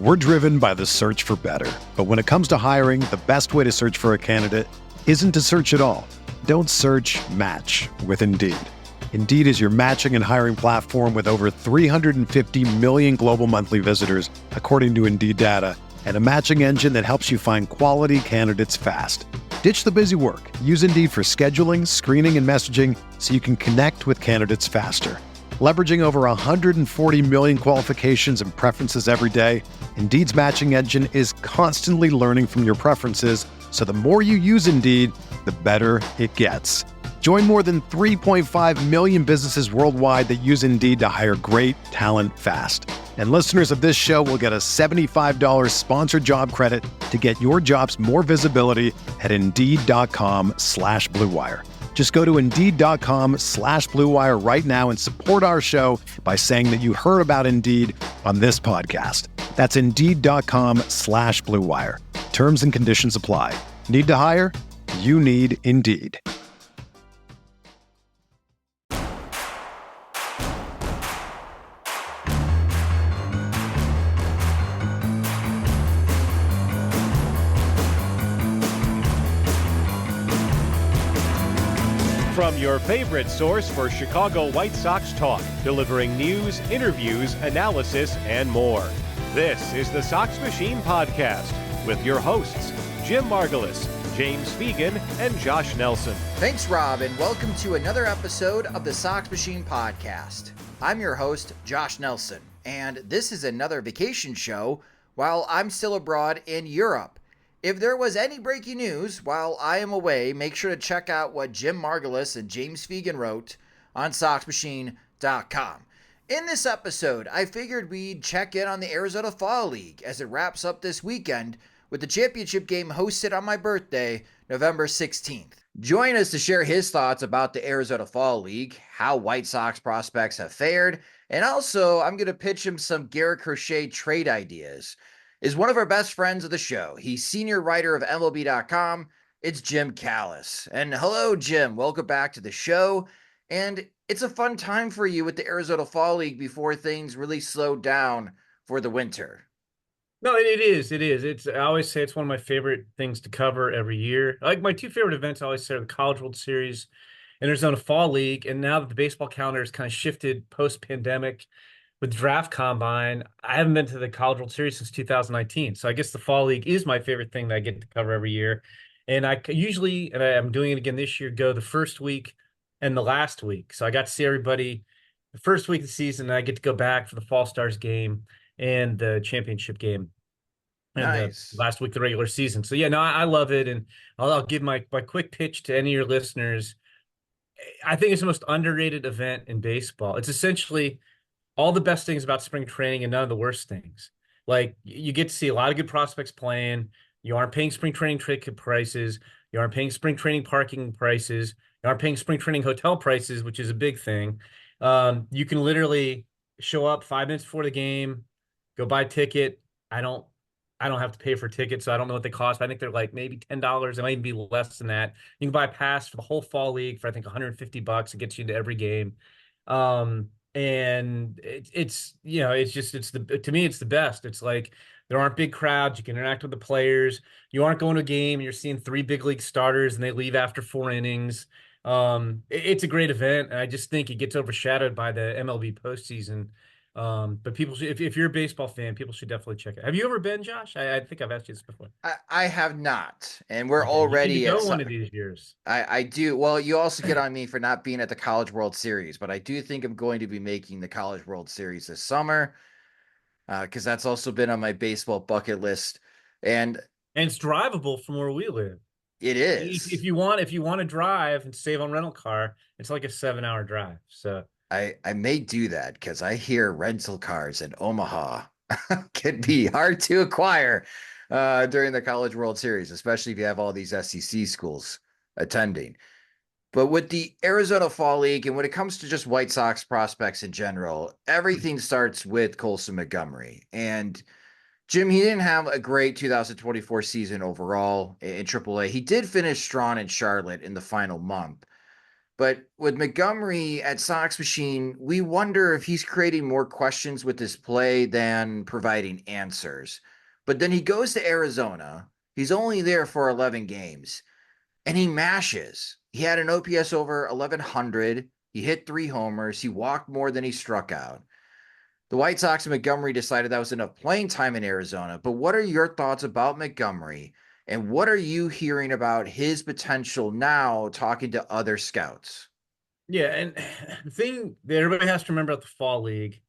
We're driven by the search for better. But when it comes to hiring, the best way to search for a candidate isn't to search at all. Don't search, match with Indeed. Indeed is your matching and hiring platform with over 350 million global monthly visitors, according to Indeed data, and a matching engine that helps you find quality candidates fast. Ditch the busy work. Use Indeed for scheduling, screening, and messaging so you can connect with candidates faster. Leveraging over 140 million qualifications and preferences every day, Indeed's matching engine is constantly learning from your preferences, so the more you use Indeed, the better it gets. Join more than 3.5 million businesses worldwide that use Indeed to hire great talent fast. And listeners of this show will get a $75 sponsored job credit to get your jobs more visibility at Indeed.com/Blue Wire. Just go to Indeed.com/Blue Wire right now and support our show by saying that you heard about Indeed on this podcast. That's Indeed.com/Blue Wire. Terms and conditions apply. Need to hire? You need Indeed. From your favorite source for Chicago White Sox talk, delivering news, interviews, analysis, and more. This is the Sox Machine Podcast with your hosts, Jim Margulis, James Fegan, and Josh Nelson. Thanks, Rob, and welcome to another episode of the Sox Machine Podcast. I'm your host, Josh Nelson, and this is another vacation show while I'm still abroad in Europe. If there was any breaking news while I am away, make sure to check out what Jim Margulis and James Fegan wrote on SoxMachine.com. In this episode, I figured we'd check in on the Arizona Fall League as it wraps up this weekend with the championship game hosted on my birthday, November 16th. Join us to share his thoughts about the Arizona Fall League, how White Sox prospects have fared, and also I'm going to pitch him some Garrett Crochet trade ideas. Is one of our best friends of the show. He's senior writer of MLB.com. It's Jim Callis. And hello, Jim. Welcome back to the show. And it's a fun time for you with the Arizona Fall League before things really slow down for the winter. No, it is. It is. I always say it's one of my favorite things to cover every year. Like my two favorite events, I always say are the College World Series and Arizona Fall League. And now that the baseball calendar has kind of shifted post-pandemic, with Draft Combine, I haven't been to the College World Series since 2019. So I guess the Fall League is my favorite thing that I get to cover every year. And I usually, and I'm doing it again this year, go the first week and the last week. So I got to see everybody the first week of the season, and I get to go back for the Fall Stars game and the championship game. And nice. The last week of the regular season. So yeah, no, I love it. And I'll give my quick pitch to any of your listeners. I think it's the most underrated event in baseball. It's essentially all the best things about spring training and none of the worst things. Like you get to see a lot of good prospects playing. You aren't paying spring training ticket prices. You aren't paying spring training parking prices. You aren't paying spring training hotel prices, which is a big thing. You can literally show up 5 minutes before the game, go buy a ticket. I don't have to pay for tickets, so I don't know what they cost. I think they're like maybe $10. It might even be less than that. You can buy a pass for the whole fall league for I think $150. It gets you into every game. And it's to me, it's the best. It's like there aren't big crowds. You can interact with the players. You aren't going to a game. You're seeing 3 big league starters and they leave after 4 innings. It's a great event. And I just think it gets overshadowed by the MLB postseason. But people should, if you're a baseball fan, people should definitely check it. Have you ever been, Josh? I think I've asked you this before. I have not, and we're Okay, already you need to go one of these years. I do. Well, you also get on me for not being at the College World Series, but I do think I'm going to be making the College World Series this summer because that's also been on my baseball bucket list, and it's drivable from where we live. It is. If you want to drive and save on rental car, it's like a 7-hour drive. So. I may do that because I hear rental cars in Omaha can be hard to acquire during the College World Series, especially if you have all these SEC schools attending. But with the Arizona Fall League and when it comes to just White Sox prospects in general, everything starts with Colson Montgomery. And Jim, he didn't have a great 2024 season overall in AAA. He did finish strong in Charlotte in the final month. But with Montgomery at Sox Machine, we wonder if he's creating more questions with his play than providing answers. But then he goes to Arizona. He's only there for 11 games and he mashes. He had an OPS over 1100. He hit 3 homers. He walked more than he struck out. The White Sox and Montgomery decided that was enough playing time in Arizona. But what are your thoughts about Montgomery? And what are you hearing about his potential now, talking to other scouts? Yeah, and the thing that everybody has to remember about the fall league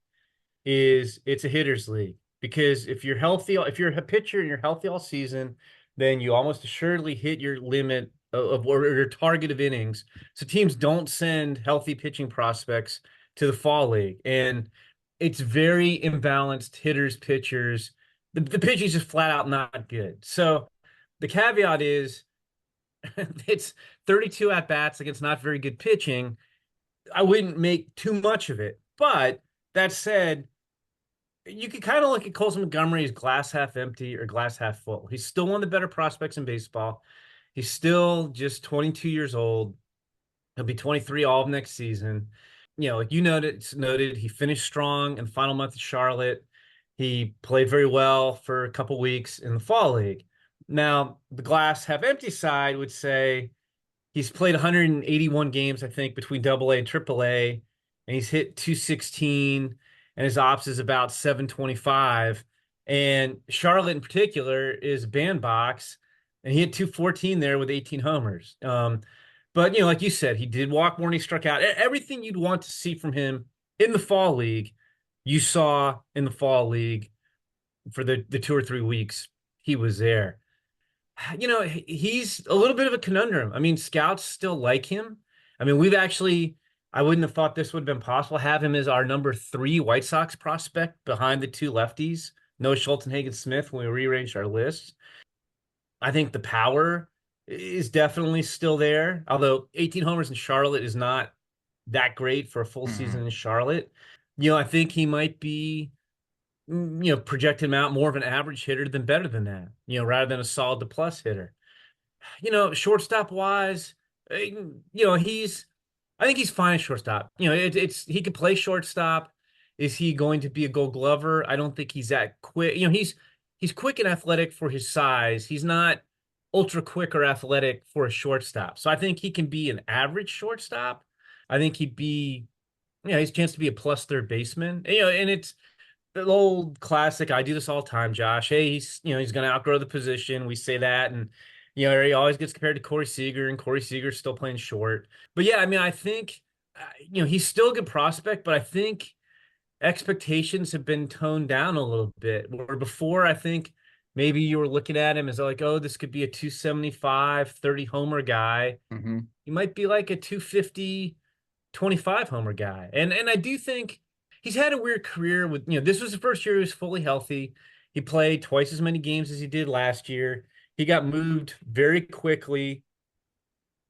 is it's a hitter's league, because if you're healthy, if you're a pitcher and you're healthy all season, then you almost assuredly hit your limit of or your target of innings. So teams don't send healthy pitching prospects to the fall league, and it's very imbalanced hitters, pitchers. The pitching's just flat out not good. So the caveat is it's 32 at bats against not very good pitching. I wouldn't make too much of it. But that said, you could kind of look at Colson Montgomery as glass half empty or glass half full. He's still one of the better prospects in baseball. He's still just 22 years old. He'll be 23 all of next season. Like you noted, he finished strong in the final month of Charlotte. He played very well for a couple weeks in the fall league. Now, the glass half empty side would say he's played 181 games, I think, between AA and AAA, and he's hit 216, and his ops is about 725. And Charlotte in particular is a bandbox, and he hit 214 there with 18 homers. But, like you said, he did walk more than he struck out. Everything you'd want to see from him in the fall league, you saw in the fall league for the 2 or 3 weeks he was there. He's a little bit of a conundrum. I mean, scouts still like him. I mean, I wouldn't have thought this would have been possible. Have him as our number 3 White Sox prospect behind the 2 lefties, Noah Schultz and Hagen Smith, when we rearranged our list. I think the power is definitely still there, although 18 homers in Charlotte is not that great for a full season in Charlotte. I think he might be, project him out more of an average hitter than better than that, rather than a solid to plus hitter. Shortstop wise, I think he's fine at shortstop. He could play shortstop. Is he going to be a Gold Glover? I don't think he's that quick. He's quick and athletic for his size. He's not ultra quick or athletic for a shortstop. So I think he can be an average shortstop. I think he'd be, he has a chance to be a plus third baseman. And it's the old classic. I do this all the time, Josh. Hey, he's going to outgrow the position. We say that, and he always gets compared to Corey Seager, and Corey Seager's still playing short. But yeah, I mean, I think he's still a good prospect, but I think expectations have been toned down a little bit. Where before, I think maybe you were looking at him as like, oh, this could be a 275, 30 homer guy. Mm-hmm. He might be like a 250, 25 homer guy. And I do think he's had a weird career with, this was the first year he was fully healthy. He played twice as many games as he did last year. He got moved very quickly.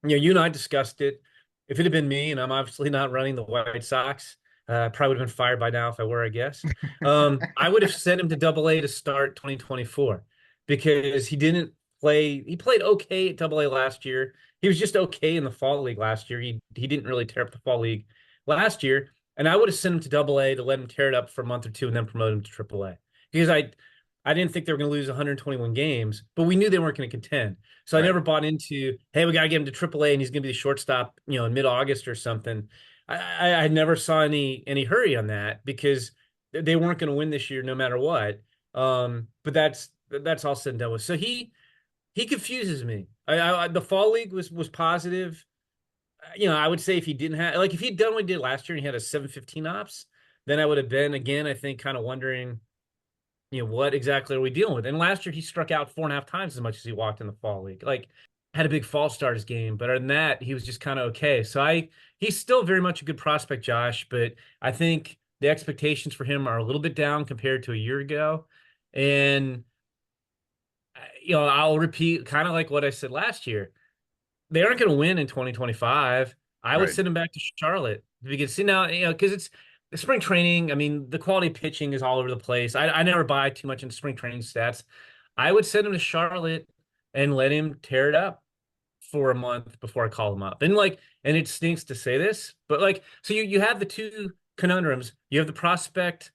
You and I discussed it. If it had been me, and I'm obviously not running the White Sox, probably would have been fired by now if I were, I guess. I would have sent him to AA to start 2024 because he didn't play. He played okay at AA last year. He was just okay in the fall league last year. He didn't really tear up the fall league last year. And I would have sent him to AA to let him tear it up for a month or two and then promote him to AAA because I didn't think they were going to lose 121 games, but we knew they weren't going to contend. So I never bought into, hey, we got to get him to AAA and he's going to be the shortstop, in mid-August or something. I never saw any hurry on that because they weren't going to win this year no matter what. But that's all said and done with. So he confuses me. The fall league was positive. I would say if he didn't have, like if he'd done what he did last year and he had a 715 ops, then I would have been again, I think, kind of wondering, what exactly are we dealing with? And last year he struck out 4.5 times as much as he walked in the fall league. Like had a big fall starters game, but other than that, he was just kind of okay. So he's still very much a good prospect, Josh, but I think the expectations for him are a little bit down compared to a year ago. And, I'll repeat kind of like what I said last year. They aren't going to win in 2025. I would send him back to Charlotte. We can see now, because it's the spring training. I mean, the quality of pitching is all over the place. I never buy too much into spring training stats. I would send him to Charlotte and let him tear it up for a month before I call him up. And and it stinks to say this, but so you have the two conundrums. You have the prospect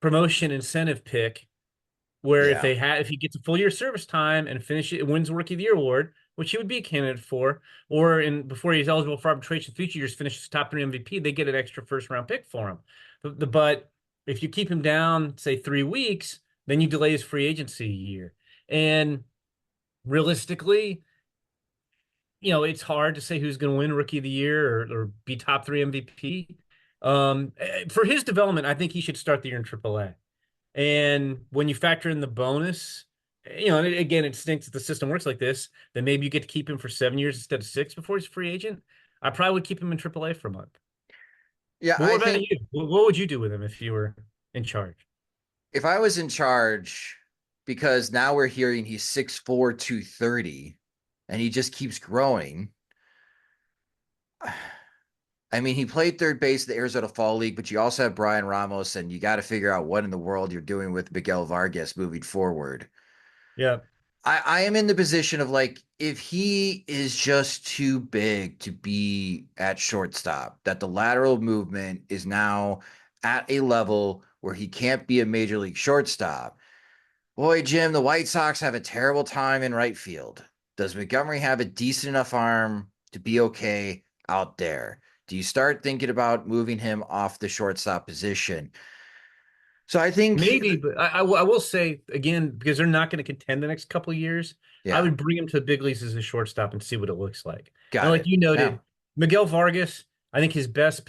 promotion incentive pick, where Yeah. if he gets a full year service time and wins Rookie of the Year award, which he would be a candidate for, or before he's eligible for arbitration future years, finishes top 3 MVP, they get an extra first round pick for him. But if you keep him down, say 3 weeks, then you delay his free agency a year. And realistically, it's hard to say who's going to win Rookie of the Year or be top 3 MVP. For his development, I think he should start the year in AAA. And when you factor in the bonus, and again, it stinks that the system works like this, then maybe you get to keep him for 7 years instead of 6 before he's a free agent. I probably would keep him in AAA for a month. Yeah, But what about you? What would you do with him if you were in charge? if I was in charge, because now we're hearing he's 6'4", 230, and he just keeps growing. I mean, he played third base in the Arizona Fall League, but you also have Brian Ramos, and you got to figure out what in the world you're doing with Miguel Vargas moving forward. Yeah. I am in the position of if he is just too big to be at shortstop, that the lateral movement is now at a level where he can't be a major league shortstop. Boy, Jim, the White Sox have a terrible time in right field. Does Montgomery have a decent enough arm to be okay out there? Do you start thinking about moving him off the shortstop position? So I think Maybe, but I will say again, because they're not going to contend the next couple of years, I would bring him to the big leagues as a shortstop and see what it looks like. And like you noted, Miguel Vargas, I think his best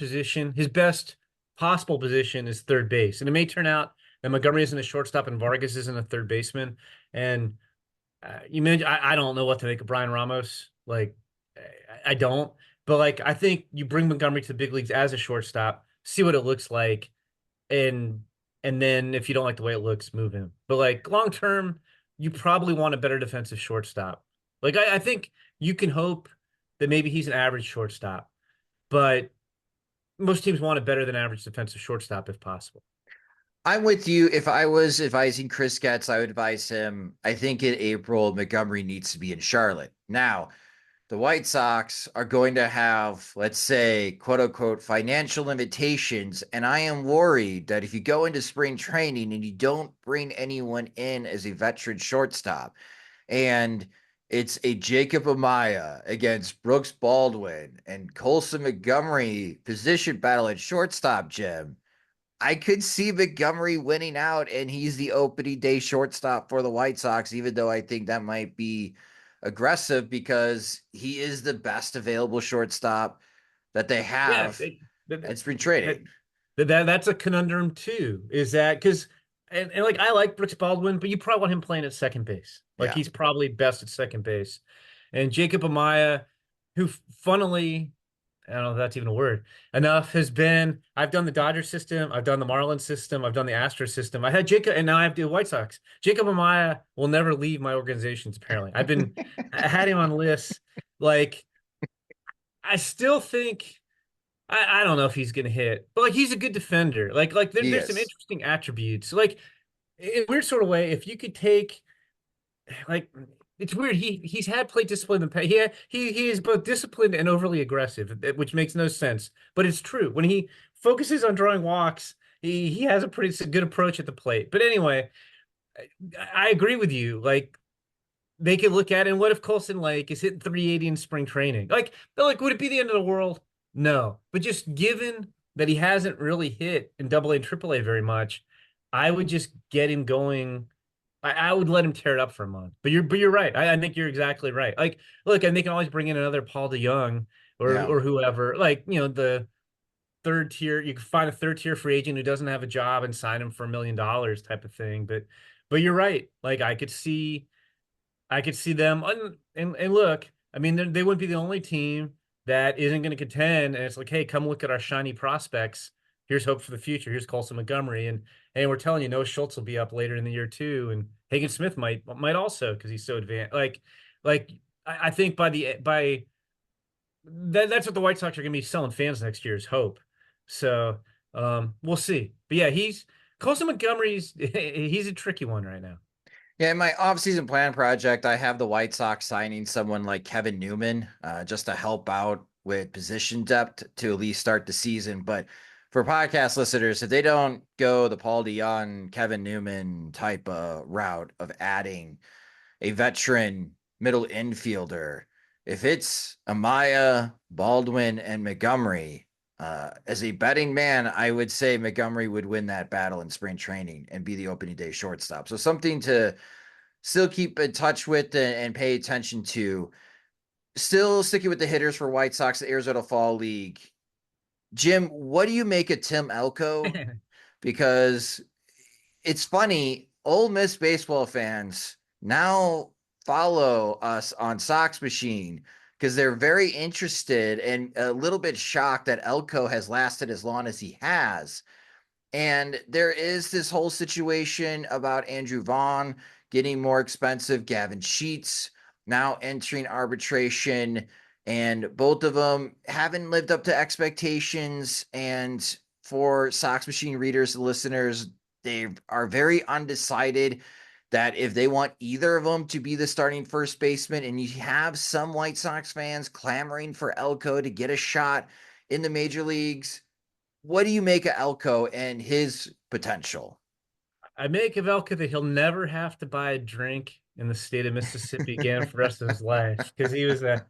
possible position is third base. And it may turn out that Montgomery isn't a shortstop and Vargas isn't a third baseman. And you mentioned, I don't know what to make of Brian Ramos. I don't. But I think you bring Montgomery to the big leagues as a shortstop, see what it looks like, and then if you don't like the way it looks, move him. But long term, you probably want a better defensive shortstop. I think you can hope that maybe he's an average shortstop, but most teams want a better than average defensive shortstop if possible. I'm with you. If I was advising Chris Getz, I would advise him. I think in April, Montgomery needs to be in Charlotte. Now, the White Sox are going to have, let's say, quote unquote, financial limitations. And I am worried that if you go into spring training and you don't bring anyone in as a veteran shortstop, and it's a Jacob Amaya against Brooks Baldwin and Colson Montgomery position battle at shortstop, Jim, I could see Montgomery winning out, and he's the opening day shortstop for the White Sox, even though I think that might be aggressive because he is the best available shortstop that they have in spring training. That's a conundrum too, is that because and I like Brooks Baldwin, but you probably want him playing at second base. He's probably best at second base. And Jacob Amaya, who funnily, I don't know if that's even a word, I've done the Dodger system, I've done the Marlins system, I've done the Astros system. I had Jacob, and now I have the White Sox. Jacob Amaya will never leave my organizations, apparently. I had him on lists. I still think, I don't know if he's going to hit, but he's a good defender. There's some interesting attributes. In a weird sort of way, if you could take, it's weird. He's had plate discipline in the past. He is both disciplined and overly aggressive, which makes no sense. But it's true. When he focuses on drawing walks, he has a pretty good approach at the plate. But anyway, I agree with you. They could look at it, and what if Colson is hitting 380 in spring training? Would it be the end of the world? No. But just given that he hasn't really hit in AA and AAA very much, I would just get him going. I would let him tear it up for a month. But you're right. I think you're exactly right. Look, and they can always bring in another Paul DeYoung or whoever. The third tier. You can find a third tier free agent who doesn't have a job and sign him for $1 million type of thing. But you're right. I could see them. And look, I mean, they wouldn't be the only team that isn't going to contend. And it's hey, come look at our shiny prospects. Here's hope for the future. Here's Colson Montgomery, and we're telling you, Noah Schultz will be up later in the year too, and Hagen Smith might also because he's so advanced. I think that's what the White Sox are going to be selling fans next year is hope. So we'll see. But yeah, Colson Montgomery's he's a tricky one right now. Yeah, in my offseason plan project, I have the White Sox signing someone like Kevin Newman just to help out with position depth to at least start the season. But for podcast listeners, if they don't go the Paul DeYoung, Kevin Newman type of route of adding a veteran middle infielder, if it's Amaya, Baldwin, and Montgomery, as a betting man, I would say Montgomery would win that battle in spring training and be the opening day shortstop. So something to still keep in touch with and pay attention to. Still sticking with the hitters for White Sox, the Arizona Fall League. Jim, what do you make of Tim Elko? Because it's funny, Ole Miss baseball fans now follow us on Sox Machine because they're very interested and a little bit shocked that Elko has lasted as long as he has. And there is this whole situation about Andrew Vaughn getting more expensive, Gavin Sheets now entering arbitration, and both of them haven't lived up to expectations. And for Sox Machine readers and listeners, they are very undecided that if they want either of them to be the starting first baseman, and you have some White Sox fans clamoring for Elko to get a shot in the major leagues. What do you make of Elko and his potential? I make of Elko that he'll never have to buy a drink in the state of Mississippi again for the rest of his life because he was a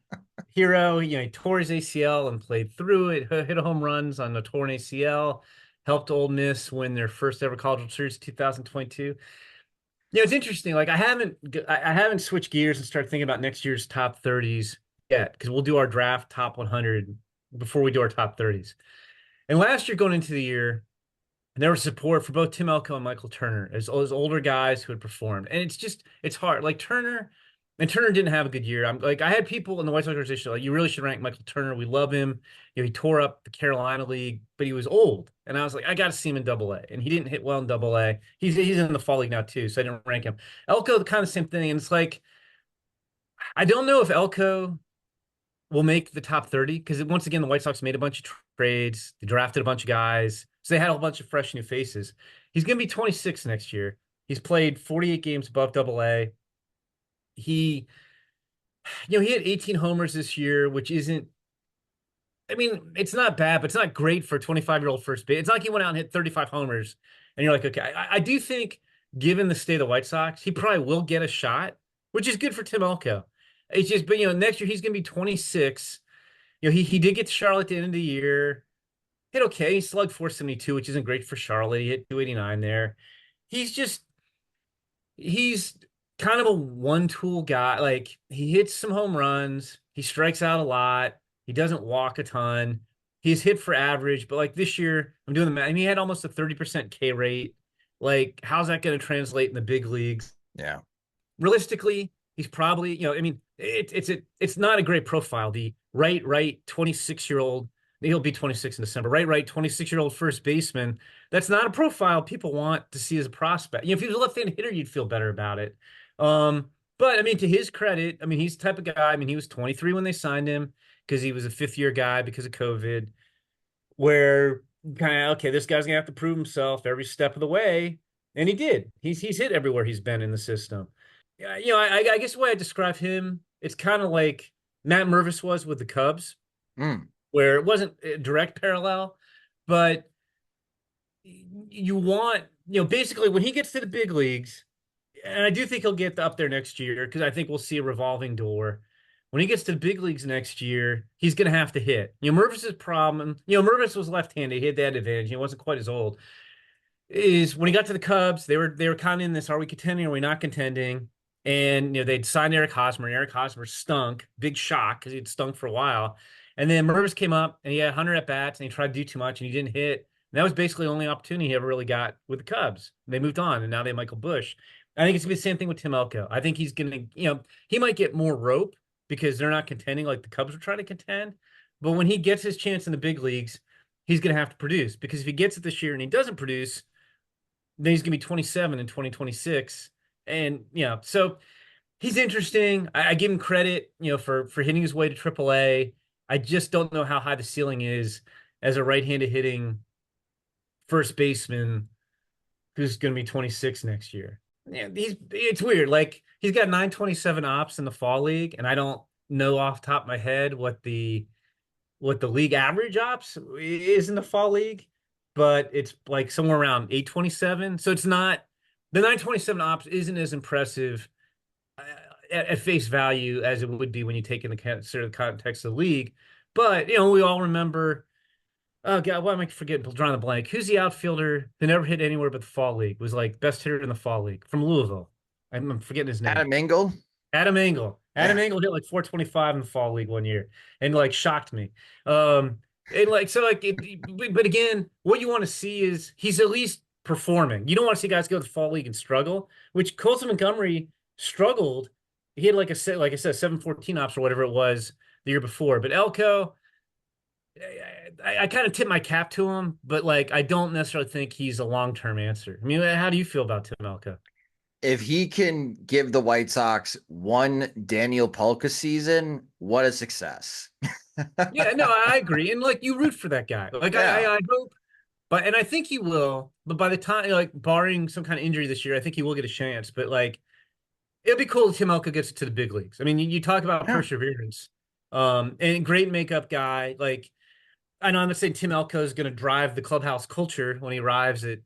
hero. He tore his ACL and played through it, hit home runs on the torn ACL, helped Ole Miss win their first ever College World Series 2022. It's interesting. Like I haven't switched gears and started thinking about next year's top 30s yet because we'll do our draft top 100 before we do our top 30s. And last year going into the year, there was support for both Tim Elko and Michael Turner as older guys who had performed. And it's hard. Like Turner didn't have a good year. I had people in the White Sox organization like, you really should rank Michael Turner. We love him. He tore up the Carolina League, but he was old. And I was like, I got to see him in Double-A. And he didn't hit well in Double-A. He's in the Fall League now too, so I didn't rank him. Elko, the kind of same thing. And it's like, I don't know if Elko will make the top 30 because once again, the White Sox made a bunch of trades. They drafted a bunch of guys. So they had a whole bunch of fresh new faces. He's going to be 26 next year. He's played 48 games above Double-A. He had 18 homers this year, which isn't, I mean, it's not bad, but it's not great for a 25-year-old first base. It's not like he went out and hit 35 homers and you're like, okay, I do think given the state of the White Sox, he probably will get a shot, which is good for Tim Elko. It's just, but next year he's going to be 26. He did get to Charlotte at the end of the year. Hit okay. He slugged 472, which isn't great for Charlotte. He hit 289 there. He's kind of a one-tool guy. Like he hits some home runs. He strikes out a lot. He doesn't walk a ton. He's hit for average, but like this year, I'm doing the math. I mean, he had almost a 30% K rate. Like, how's that going to translate in the big leagues? Yeah. Realistically, he's probably, I mean, it's not a great profile. The right 26-year-old, he'll be 26 in December. Right 26-year-old first baseman. That's not a profile people want to see as a prospect. If he was a left-handed hitter, you'd feel better about it. But I mean, to his credit, I mean, he's the type of guy. I mean, he was 23 when they signed him because he was a fifth-year guy because of COVID. Where kind of okay, this guy's gonna have to prove himself every step of the way, and he did. He's hit everywhere he's been in the system. I guess the way I describe him, it's kind of like Matt Mervis was with the Cubs, where it wasn't a direct parallel, but you want, basically when he gets to the big leagues, and I do think he'll get up there next year because I think we'll see a revolving door. When he gets to the big leagues next year, he's going to have to hit. Mervis's problem, Mervis was left-handed. He had that advantage. He wasn't quite as old. Is when he got to the Cubs, they were kind of in this, are we contending? Are we not contending? And, they'd signed Eric Hosmer. And Eric Hosmer stunk. Big shock because he'd stunk for a while. And then Mervis came up and he had 100 at-bats and he tried to do too much and he didn't hit. And that was basically the only opportunity he ever really got with the Cubs. They moved on and now they have Michael Busch. I think it's going to be the same thing with Tim Elko. I think he's going to, he might get more rope because they're not contending like the Cubs were trying to contend. But when he gets his chance in the big leagues, he's going to have to produce because if he gets it this year and he doesn't produce, then he's going to be 27 in 2026. And, so he's interesting. I give him credit, for hitting his way to AAA. I just don't know how high the ceiling is as a right-handed hitting first baseman who's going to be 26 next year. Yeah, it's weird. Like he's got 927 ops in the fall league, and I don't know off the top of my head what the league average ops is in the fall league, but it's like somewhere around 827. So it's not the 927 ops isn't as impressive at face value as it would be when you take into consider the context of the league. But we all remember. Oh God, why am I forgetting? Drawing the blank. Who's the outfielder who never hit anywhere but the fall league? Was like best hitter in the fall league from Louisville. I'm forgetting his name. Adam Engel. Adam Engel. Adam Yeah. Engel hit like 425 in the fall league one year, and like shocked me. And like so, like, but again, what you want to see is he's at least performing. You don't want to see guys go to the fall league and struggle, which Colson Montgomery struggled. He had like I said, 714 ops or whatever it was the year before. But Elko, I kind of tip my cap to him, but like I don't necessarily think he's a long-term answer. I mean, how do you feel about Tim Elko? If he can give the White Sox one Daniel Polka season, what a success. Yeah, no, I agree. And like you root for that guy. Like Yeah. I hope, and I think he will, but by the time, like, barring some kind of injury this year, I think he will get a chance. But like it'll be cool if Tim Elko gets to the big leagues. I mean, you talk about Yeah. perseverance. And great makeup guy. Like I know I'm not saying Tim Elko is going to drive the clubhouse culture when he arrives in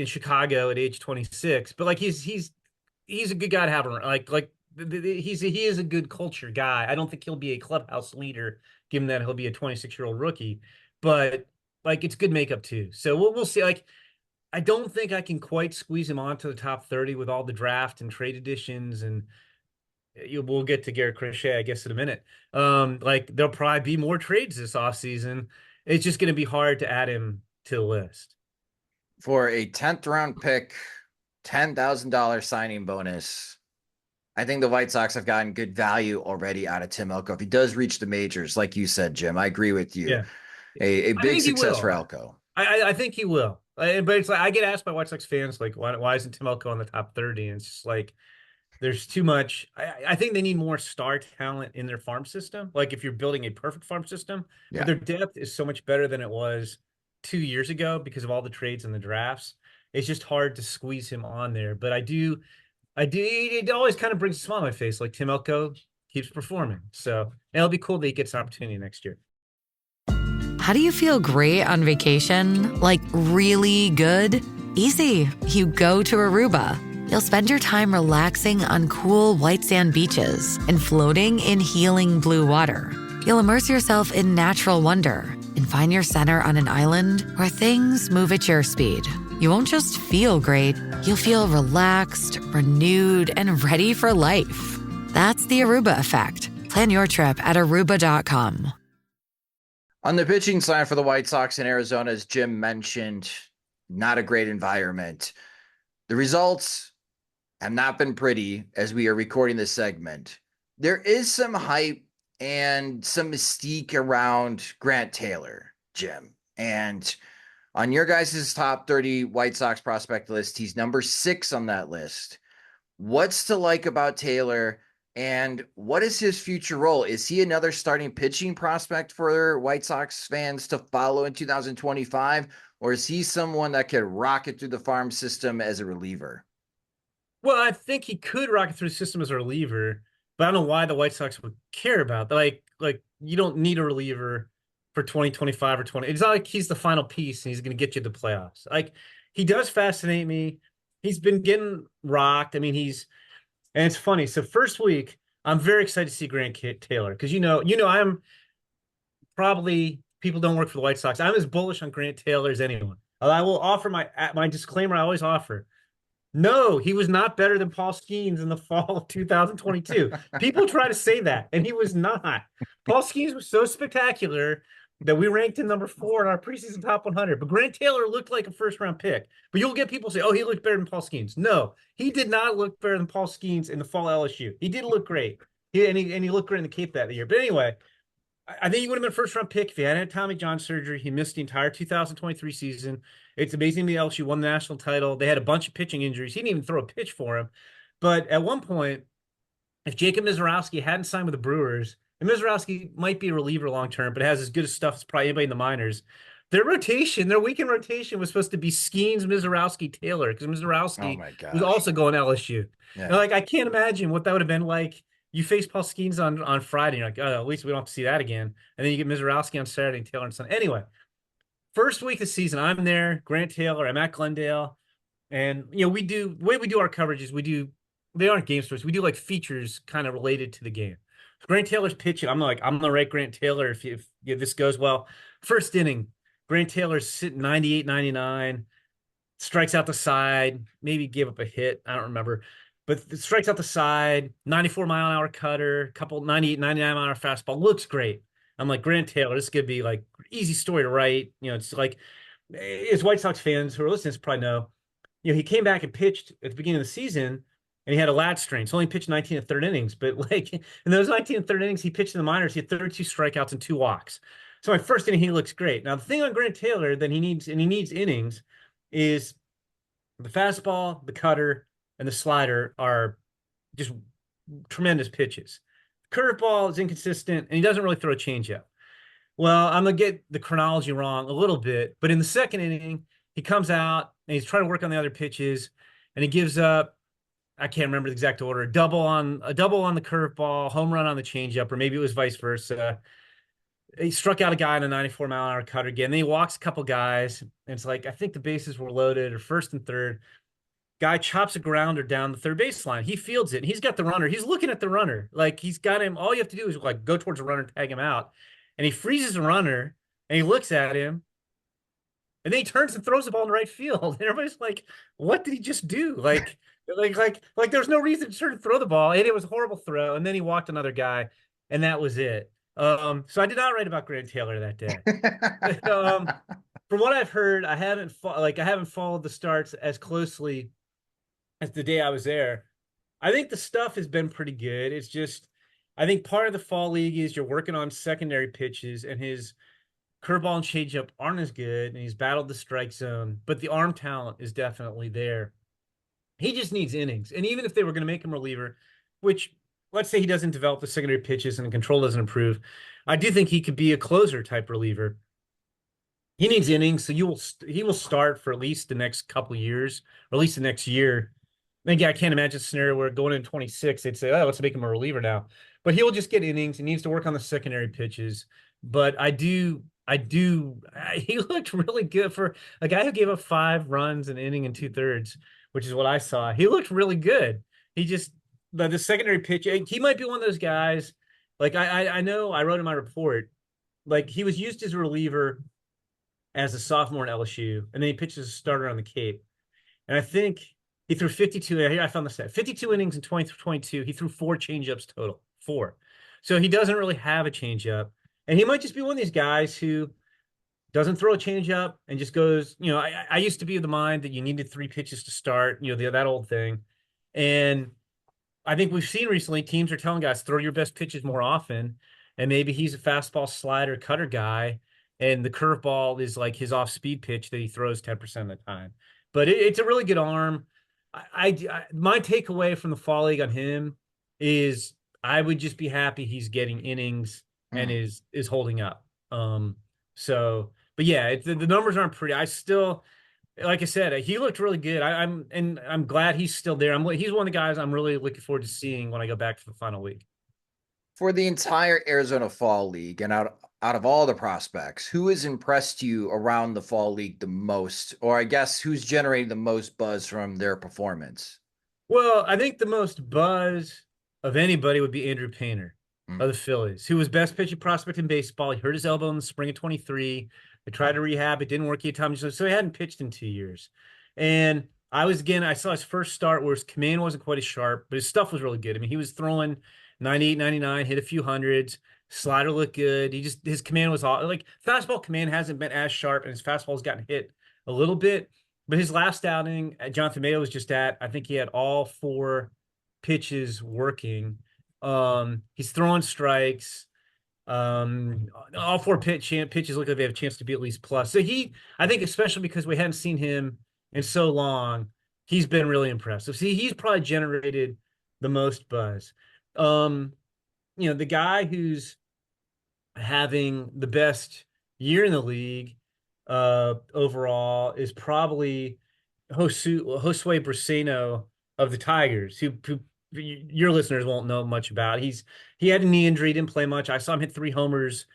Chicago at age 26, but like he's a good guy to have around. He is a good culture guy. I don't think he'll be a clubhouse leader, given that he'll be a 26-year-old rookie, but like it's good makeup too. So we'll see. Like I don't think I can quite squeeze him onto the top 30 with all the draft and trade additions, and we'll get to Garrett Crochet, I guess, in a minute. Like there'll probably be more trades this offseason. It's just going to be hard to add him to the list. For a 10th round pick, $10,000 signing bonus, I think the White Sox have gotten good value already out of Tim Elko. If he does reach the majors, like you said, Jim, I agree with you. Yeah. A I big think he success for will. Elko. I think he will. But it's like I get asked by White Sox fans, like, why isn't Tim Elko on the top 30? And it's just like there's too much. I think they need more star talent in their farm system. Like if you're building a perfect farm system, Yeah. but their depth is so much better than it was 2 years ago because of all the trades and the drafts. It's just hard to squeeze him on there. But I do. It always kind of brings a smile on my face. Like Tim Elko keeps performing. So it'll be cool that he gets an opportunity next year. How do you feel great on vacation? Like really good? Easy. You go to Aruba. You'll spend your time relaxing on cool white sand beaches and floating in healing blue water. You'll immerse yourself in natural wonder and find your center on an island where things move at your speed. You won't just feel great, you'll feel relaxed, renewed, and ready for life. That's the Aruba effect. Plan your trip at Aruba.com. On the pitching side for the White Sox in Arizona, as Jim mentioned, not a great environment. The results have not been pretty as we are recording this segment. There is some hype and some mystique around Grant Taylor, Jim. And on your guys' top 30 White Sox prospect list, he's number 6 on that list. What's to like about Taylor, and what is his future role? Is he another starting pitching prospect for White Sox fans to follow in 2025, or is he someone that could rocket through the farm system as a reliever? Well, I think he could rocket through the system as a reliever, but I don't know why the White Sox would care about that. Like you don't need a reliever for 2025 or 20. It's not like he's the final piece and he's going to get you the playoffs. Like he does fascinate me. He's been getting rocked. I mean, and it's funny. So first week, I'm very excited to see Grant Taylor because I'm probably people don't work for the White Sox. I'm as bullish on Grant Taylor as anyone. I will offer my disclaimer I always offer. No, he was not better than Paul Skeens in the fall of 2022. People try to say that, and he was not. Paul Skeens was so spectacular that we ranked him number 4 in our preseason top 100. But Grant Taylor looked like a first-round pick. But you'll get people say, oh, he looked better than Paul Skeens. No, he did not look better than Paul Skeens in the fall LSU. He did look great. He looked great in the Cape that year. But anyway, I think he would have been a first-round pick if he hadn't had Tommy John surgery. He missed the entire 2023 season. It's amazing the LSU won the national title. They had a bunch of pitching injuries. He didn't even throw a pitch for him. But at one point, if Jacob Mizorowski hadn't signed with the Brewers, and Mizorowski might be a reliever long-term, but has as good a stuff as probably anybody in the minors, their weekend rotation was supposed to be Skeens, Mizorowski, Taylor, because Oh Mizorowski my was gosh. also going to LSU. Yeah. And like, I can't imagine what that would have been like. You face Paul Skeens on Friday, you're like, oh, at least we don't have to see that again. And then you get Mizorowski on Saturday and Taylor on Sunday. Anyway, first week of the season, I'm there, Grant Taylor, I'm at Glendale. And the way we do our coverage is they aren't game stories. We do like features kind of related to the game. Grant Taylor's pitching. I'm gonna rate Grant Taylor if this goes well. First inning, Grant Taylor's sitting 98, 99, strikes out the side, maybe gave up a hit. I don't remember. But it strikes out the side, 94-mile-an-hour cutter, couple 98, 99-mile-an-hour fastball. Looks great. I'm like, Grant Taylor, this is gonna be like easy story to write. It's like, as White Sox fans who are listening to probably know, he came back and pitched at the beginning of the season and he had a lat strain. So only pitched 19 and third innings. But like in those 19 and third innings, he pitched in the minors. He had 32 strikeouts and 2 walks. So my first inning, he looks great. Now, the thing on Grant Taylor that he needs innings, is the fastball, the cutter, and the slider are just tremendous pitches. Curveball is inconsistent, and he doesn't really throw a changeup. Well, I'm going to get the chronology wrong a little bit, but in the second inning, he comes out and he's trying to work on the other pitches, and he gives up, I can't remember the exact order, a double on the curveball, home run on the changeup, or maybe it was vice versa. He struck out a guy on a 94-mile-an-hour cutter again. Then he walks a couple guys, and it's like, I think the bases were loaded, or first and third. Guy chops a grounder down the third baseline. He fields it. He's got the runner. He's looking at the runner. Like, he's got him. All you have to do is like go towards the runner and tag him out. And he freezes the runner, and he looks at him, and then he turns and throws the ball in the right field. And everybody's like, what did he just do? Like there's no reason to throw the ball. And it was a horrible throw. And then he walked another guy, and that was it. So I did not write about Grant Taylor that day. From what I've heard, I haven't followed the starts as closely as the day I was there. I think the stuff has been pretty good. It's just, I think part of the fall league is you're working on secondary pitches, and his curveball and changeup aren't as good, and he's battled the strike zone, but the arm talent is definitely there. He just needs innings. And even if they were going to make him reliever, which let's say he doesn't develop the secondary pitches and the control doesn't improve, I do think he could be a closer type reliever. He needs innings, so he will start for at least the next couple of years, or at least the next year. Again, I can't imagine a scenario where going in 26, they'd say, oh, let's make him a reliever now. But he will just get innings. He needs to work on the secondary pitches. But he looked really good for a guy who gave up 5 runs an inning and 2/3, which is what I saw. He looked really good. He just, the secondary pitch, he might be one of those guys. Like, I know I wrote in my report, like, he was used as a reliever as a sophomore at LSU, and then he pitched as a starter on the Cape. And I think he threw 52. Here, I found the stat. 52 innings in 2022. He threw 4 changeups total. 4. So he doesn't really have a changeup. And he might just be one of these guys who doesn't throw a changeup and just goes, I used to be of the mind that you needed 3 pitches to start, that old thing. And I think we've seen recently teams are telling guys, throw your best pitches more often. And maybe he's a fastball, slider, cutter guy, and the curveball is like his off-speed pitch that he throws 10% of the time. But it's a really good arm. My takeaway from the fall league on him is I would just be happy he's getting innings and is holding up. But yeah, the numbers aren't pretty. I still, like I said, he looked really good. I'm glad he's still there. He's one of the guys I'm really looking forward to seeing when I go back for the final week. For the entire Arizona Fall League, and out of all the prospects, who has impressed you around the Fall League the most, or I guess who's generating the most buzz from their performance? Well, I think the most buzz of anybody would be Andrew Painter of the Phillies, who was best pitching prospect in baseball. He hurt his elbow in the spring of 23. They tried to rehab. It didn't work. He had time, so he hadn't pitched in 2 years. And I saw his first start where his command wasn't quite as sharp, but his stuff was really good. I mean, he was throwing 98, 99, hit a few hundreds. Slider looked good. His command was all like fastball command hasn't been as sharp, and his fastball's gotten hit a little bit. But his last outing, Jonathan Mayo was just at, I think he had all 4 pitches working. He's throwing strikes. All 4 pitches look like they have a chance to be at least plus. So I think especially because we hadn't seen him in so long, he's been really impressive. See, he's probably generated the most buzz. The guy who's having the best year in the league overall is probably Josue Bracino of the Tigers, who your listeners won't know much about. He had a knee injury, didn't play much. I saw him hit 3 homers.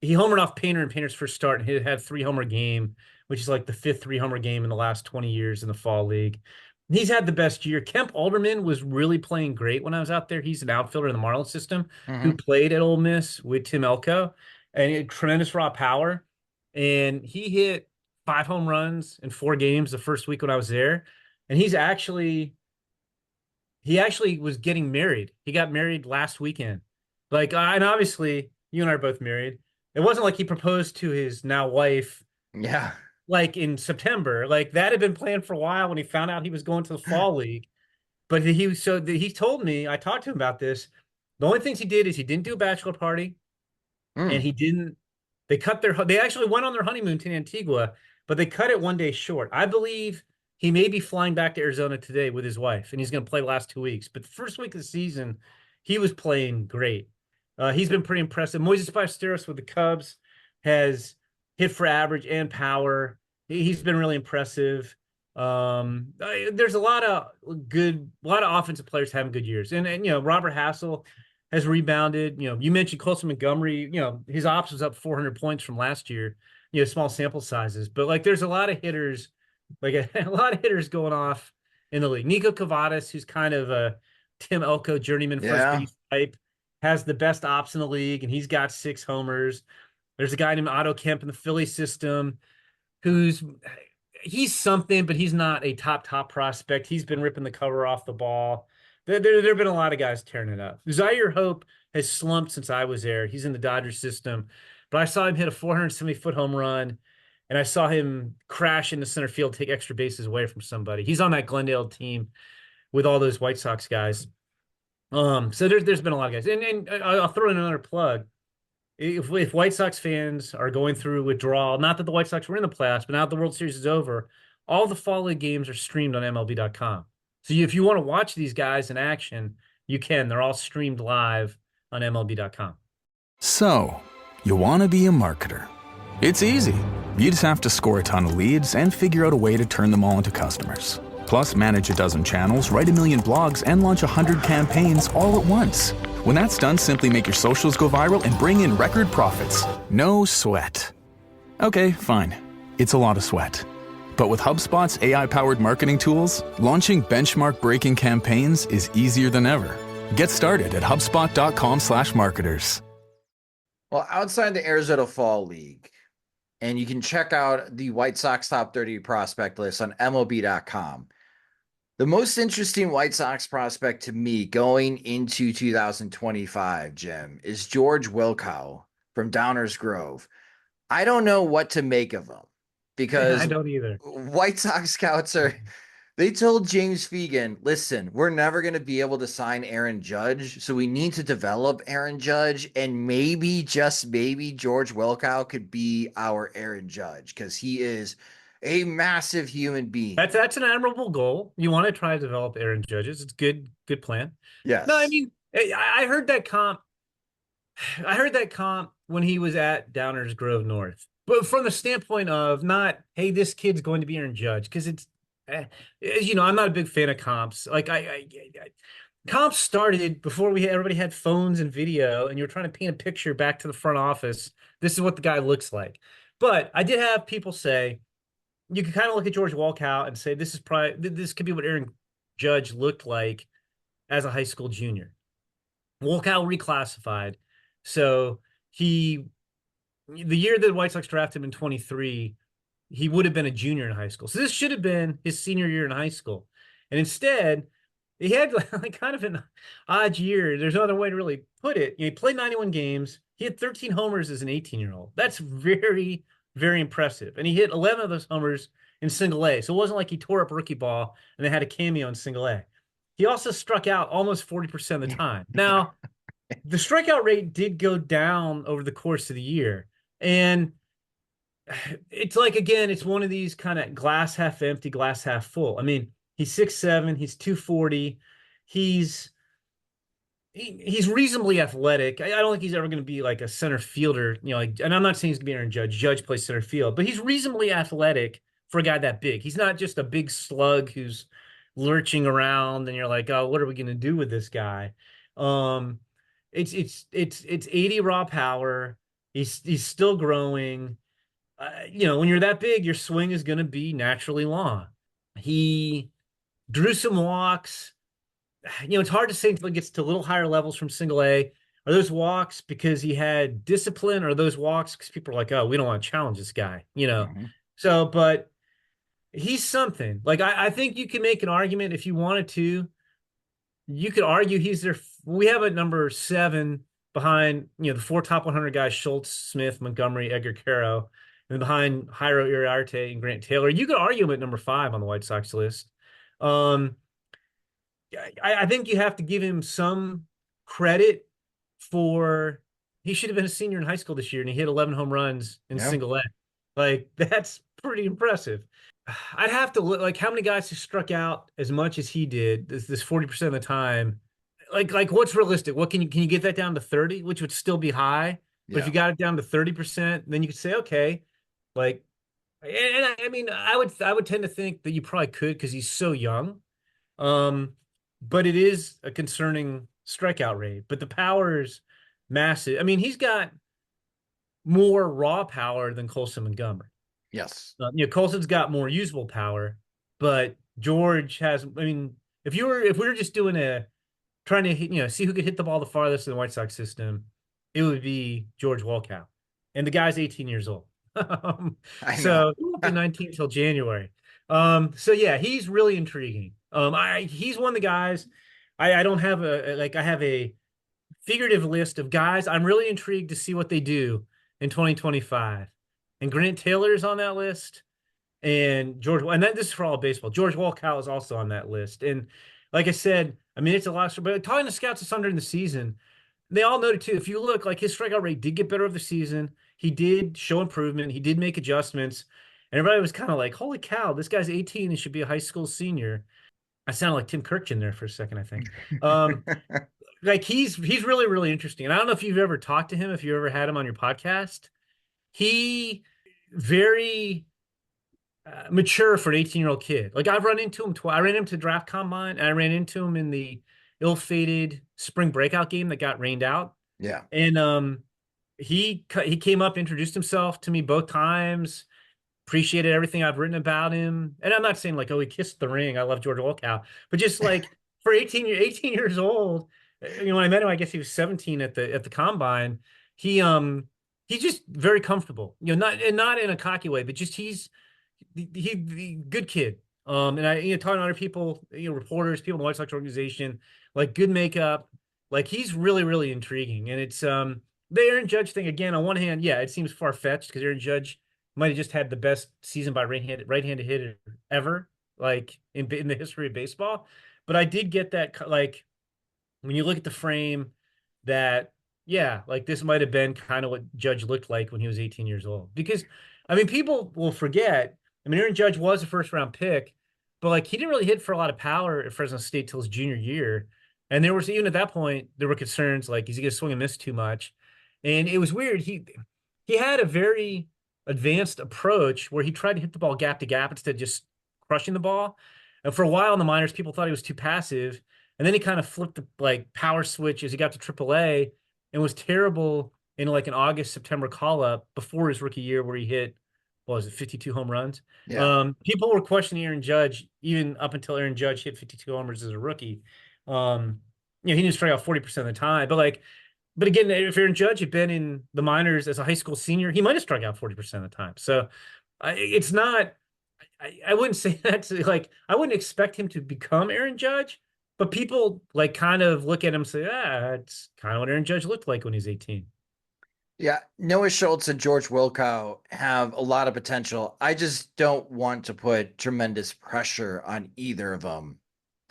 He homered off Painter in Painter's first start, and he had 3 homer game, which is like the 5th 3 homer game in the last 20 years in the fall league. He's had the best year. Kemp Alderman was really playing great when I was out there. He's an outfielder in the Marlins system who played at Ole Miss with Tim Elko, and he had tremendous raw power. And he hit 5 home runs in 4 games the first week when I was there. And he actually was getting married. He got married last weekend. And obviously you and I are both married. It wasn't like he proposed to his now wife. Yeah. Like in September, like that had been planned for a while when he found out he was going to the fall league. But he told me, I talked to him about this. The only things he did is he didn't do a bachelor party, and they actually went on their honeymoon to Antigua, but they cut it one day short. I believe he may be flying back to Arizona today with his wife, and he's going to play the last 2 weeks. But the first week of the season, he was playing great. He's been pretty impressive. Moises Ballesteros with the Cubs has hit for average and power. He's been really impressive. There's a lot of offensive players having good years. And Robert Hassel has rebounded. You mentioned Colson Montgomery, his ops was up 400 points from last year, small sample sizes. But there's a lot of hitters, a lot of hitters going off in the league. Nico Cavadas, who's kind of a Tim Elko journeyman first base type, has the best ops in the league, and he's got 6 homers. There's a guy named Otto Kemp in the Philly system he's something, but he's not a top prospect. He's been ripping the cover off the ball. There have been a lot of guys tearing it up. Zaire Hope has slumped since I was there. He's in the Dodgers system, but I saw him hit a 470-foot home run, and I saw him crash into center field, take extra bases away from somebody. He's on that Glendale team with all those White Sox guys. So there's been a lot of guys, and I'll throw in another plug. If White Sox fans are going through withdrawal, not that the White Sox were in the playoffs, but now that the World Series is over, all the fall league games are streamed on MLB.com. So if you want to watch these guys in action, you can. They're all streamed live on MLB.com. So, you want to be a marketer. It's easy. You just have to score a ton of leads and figure out a way to turn them all into customers. Plus, manage a dozen channels, write a million blogs, and launch 100 campaigns all at once. When that's done, simply make your socials go viral and bring in record profits. No sweat. Okay, fine. It's a lot of sweat. But with HubSpot's AI-powered marketing tools, launching benchmark-breaking campaigns is easier than ever. Get started at HubSpot.com/marketers. Well, outside the Arizona Fall League, and you can check out the White Sox top 30 prospect list on MLB.com. The most interesting White Sox prospect to me going into 2025, Jim, is George Wolkow from Downers Grove. I don't know what to make of him because I don't either. White Sox scouts they told James Fegan, listen, we're never going to be able to sign Aaron Judge, so we need to develop Aaron Judge, and maybe, just maybe, George Wolkow could be our Aaron Judge because he is a massive human being. That's an admirable goal. You want to try to develop Aaron Judges. It's good plan. Yes. No, I mean, I heard that comp. I heard that comp when he was at Downers Grove North, but from the standpoint of not, hey, this kid's going to be Aaron Judge, because it's, I'm not a big fan of comps. Comps started before everybody had phones and video, and you're trying to paint a picture back to the front office. This is what the guy looks like. But I did have people say, you can kind of look at George Wolkow and say, this could be what Aaron Judge looked like as a high school junior. Wolkow reclassified. So the year that the White Sox drafted him in 23, he would have been a junior in high school. So this should have been his senior year in high school. And instead, he had kind of an odd year. There's no other way to really put it. He played 91 games. He had 13 homers as an 18-year-old. That's very, very impressive. And he hit 11 of those homers in single A. So it wasn't like he tore up rookie ball and they had a cameo in single A. He also struck out almost 40% of the time. Now, the strikeout rate did go down over the course of the year. And it's again, it's one of these kind of glass half empty, glass half full. I mean, he's 6'7", he's 240. He's he's reasonably athletic. I don't think he's ever going to be like a center fielder, and I'm not saying he's going to be Aaron Judge. Judge plays center field, but he's reasonably athletic for a guy that big. He's not just a big slug who's lurching around and you're like, oh, what are we going to do with this guy? It's 80 raw power. He's still growing. When you're that big, your swing is going to be naturally long. He drew some walks. It's hard to say until it gets to a little higher levels from single A. Are those walks because he had discipline, or are those walks because people are like, oh, we don't want to challenge this guy, Mm-hmm. So, but he's something. Like, I think you can make an argument if you wanted to. You could argue he's there. We have a number 7 behind, the 4 top 100 guys: Schultz, Smith, Montgomery, Edgar Caro, and behind Jairo Iriarte and Grant Taylor. You could argue him at number 5 on the White Sox list. I think you have to give him some credit for he should have been a senior in high school this year, and he hit 11 home runs in single A. Like, that's pretty impressive. I'd have to look, like, how many guys have struck out as much as he did this 40% of the time. Like what's realistic? What can you get that down to 30, which would still be high. But if you got it down to 30%, then you could say, okay, like, and I mean, I would tend to think that you probably could, because he's so young. But it is a concerning strikeout rate. But the power's massive. I mean, he's got more raw power than Colson Montgomery. Yes. Colson's got more usable power, but George has. I mean, if we were just trying to hit, see who could hit the ball the farthest in the White Sox system, it would be George Wolkow, and the guy's 18 years old. So he won't be 19 till January. So yeah, he's really intriguing. He's one of the guys. I don't have I have a figurative list of guys I'm really intrigued to see what they do in 2025. And Grant Taylor is on that list, and this is for all baseball. George Wolkow is also on that list. And like I said, I mean, it's a lot. But talking to scouts this during the season, they all noted too. If you look, like, his strikeout rate did get better over the season. He did show improvement. He did make adjustments. And everybody was kind of like, holy cow, this guy's 18 and should be a high school senior. I sounded like Tim Kirchin there for a second, I think. Like, he's really, really interesting. And I don't know if you've ever talked to him, if you ever had him on your podcast. He very mature for an 18-year-old kid. Like, I've run into him twice. I ran into the draft combine, and I ran into him in the ill-fated spring breakout game that got rained out. Yeah. And he came up, introduced himself to me both times, appreciated everything I've written about him. And I'm not saying like, oh, he kissed the ring, I love George Wolkow, but just like for 18 years old, when I met him, I guess he was 17 at the combine. He's just very comfortable, not in a cocky way, but just he's good kid. And I talking to other people, reporters, people in the White Sox organization, like, good makeup. Like, he's really, really intriguing. And it's the Aaron Judge thing again. On one hand, yeah, it seems far fetched because Aaron Judge might have just had the best season by right-handed hitter ever, like in the history of baseball. But I did get that, like, when you look at the frame, that yeah, like, this might have been kind of what Judge looked like when he was 18 years old. Because, I mean, people will forget. I mean, Aaron Judge was a first-round pick, but like, he didn't really hit for a lot of power at Fresno State till his junior year. And there was, even at that point, there were concerns like, is he going to swing and miss too much? And it was weird. He had a very advanced approach where he tried to hit the ball gap to gap instead of just crushing the ball. And for a while in the minors, people thought he was too passive. And then he kind of flipped the like power switch as he got to AAA and was terrible in like an August, September call up before his rookie year, where he hit, what was it, 52 home runs. Yeah. People were questioning Aaron Judge even up until Aaron Judge hit 52 homers as a rookie. He didn't strike out 40% of the time, but again, if Aaron Judge had been in the minors as a high school senior, he might have struck out 40% of the time. So it's not, I wouldn't say that's like, I wouldn't expect him to become Aaron Judge, but people like kind of look at him and say, it's kind of what Aaron Judge looked like when he was 18. Yeah. Noah Schultz and George Wolkow have a lot of potential. I just don't want to put tremendous pressure on either of them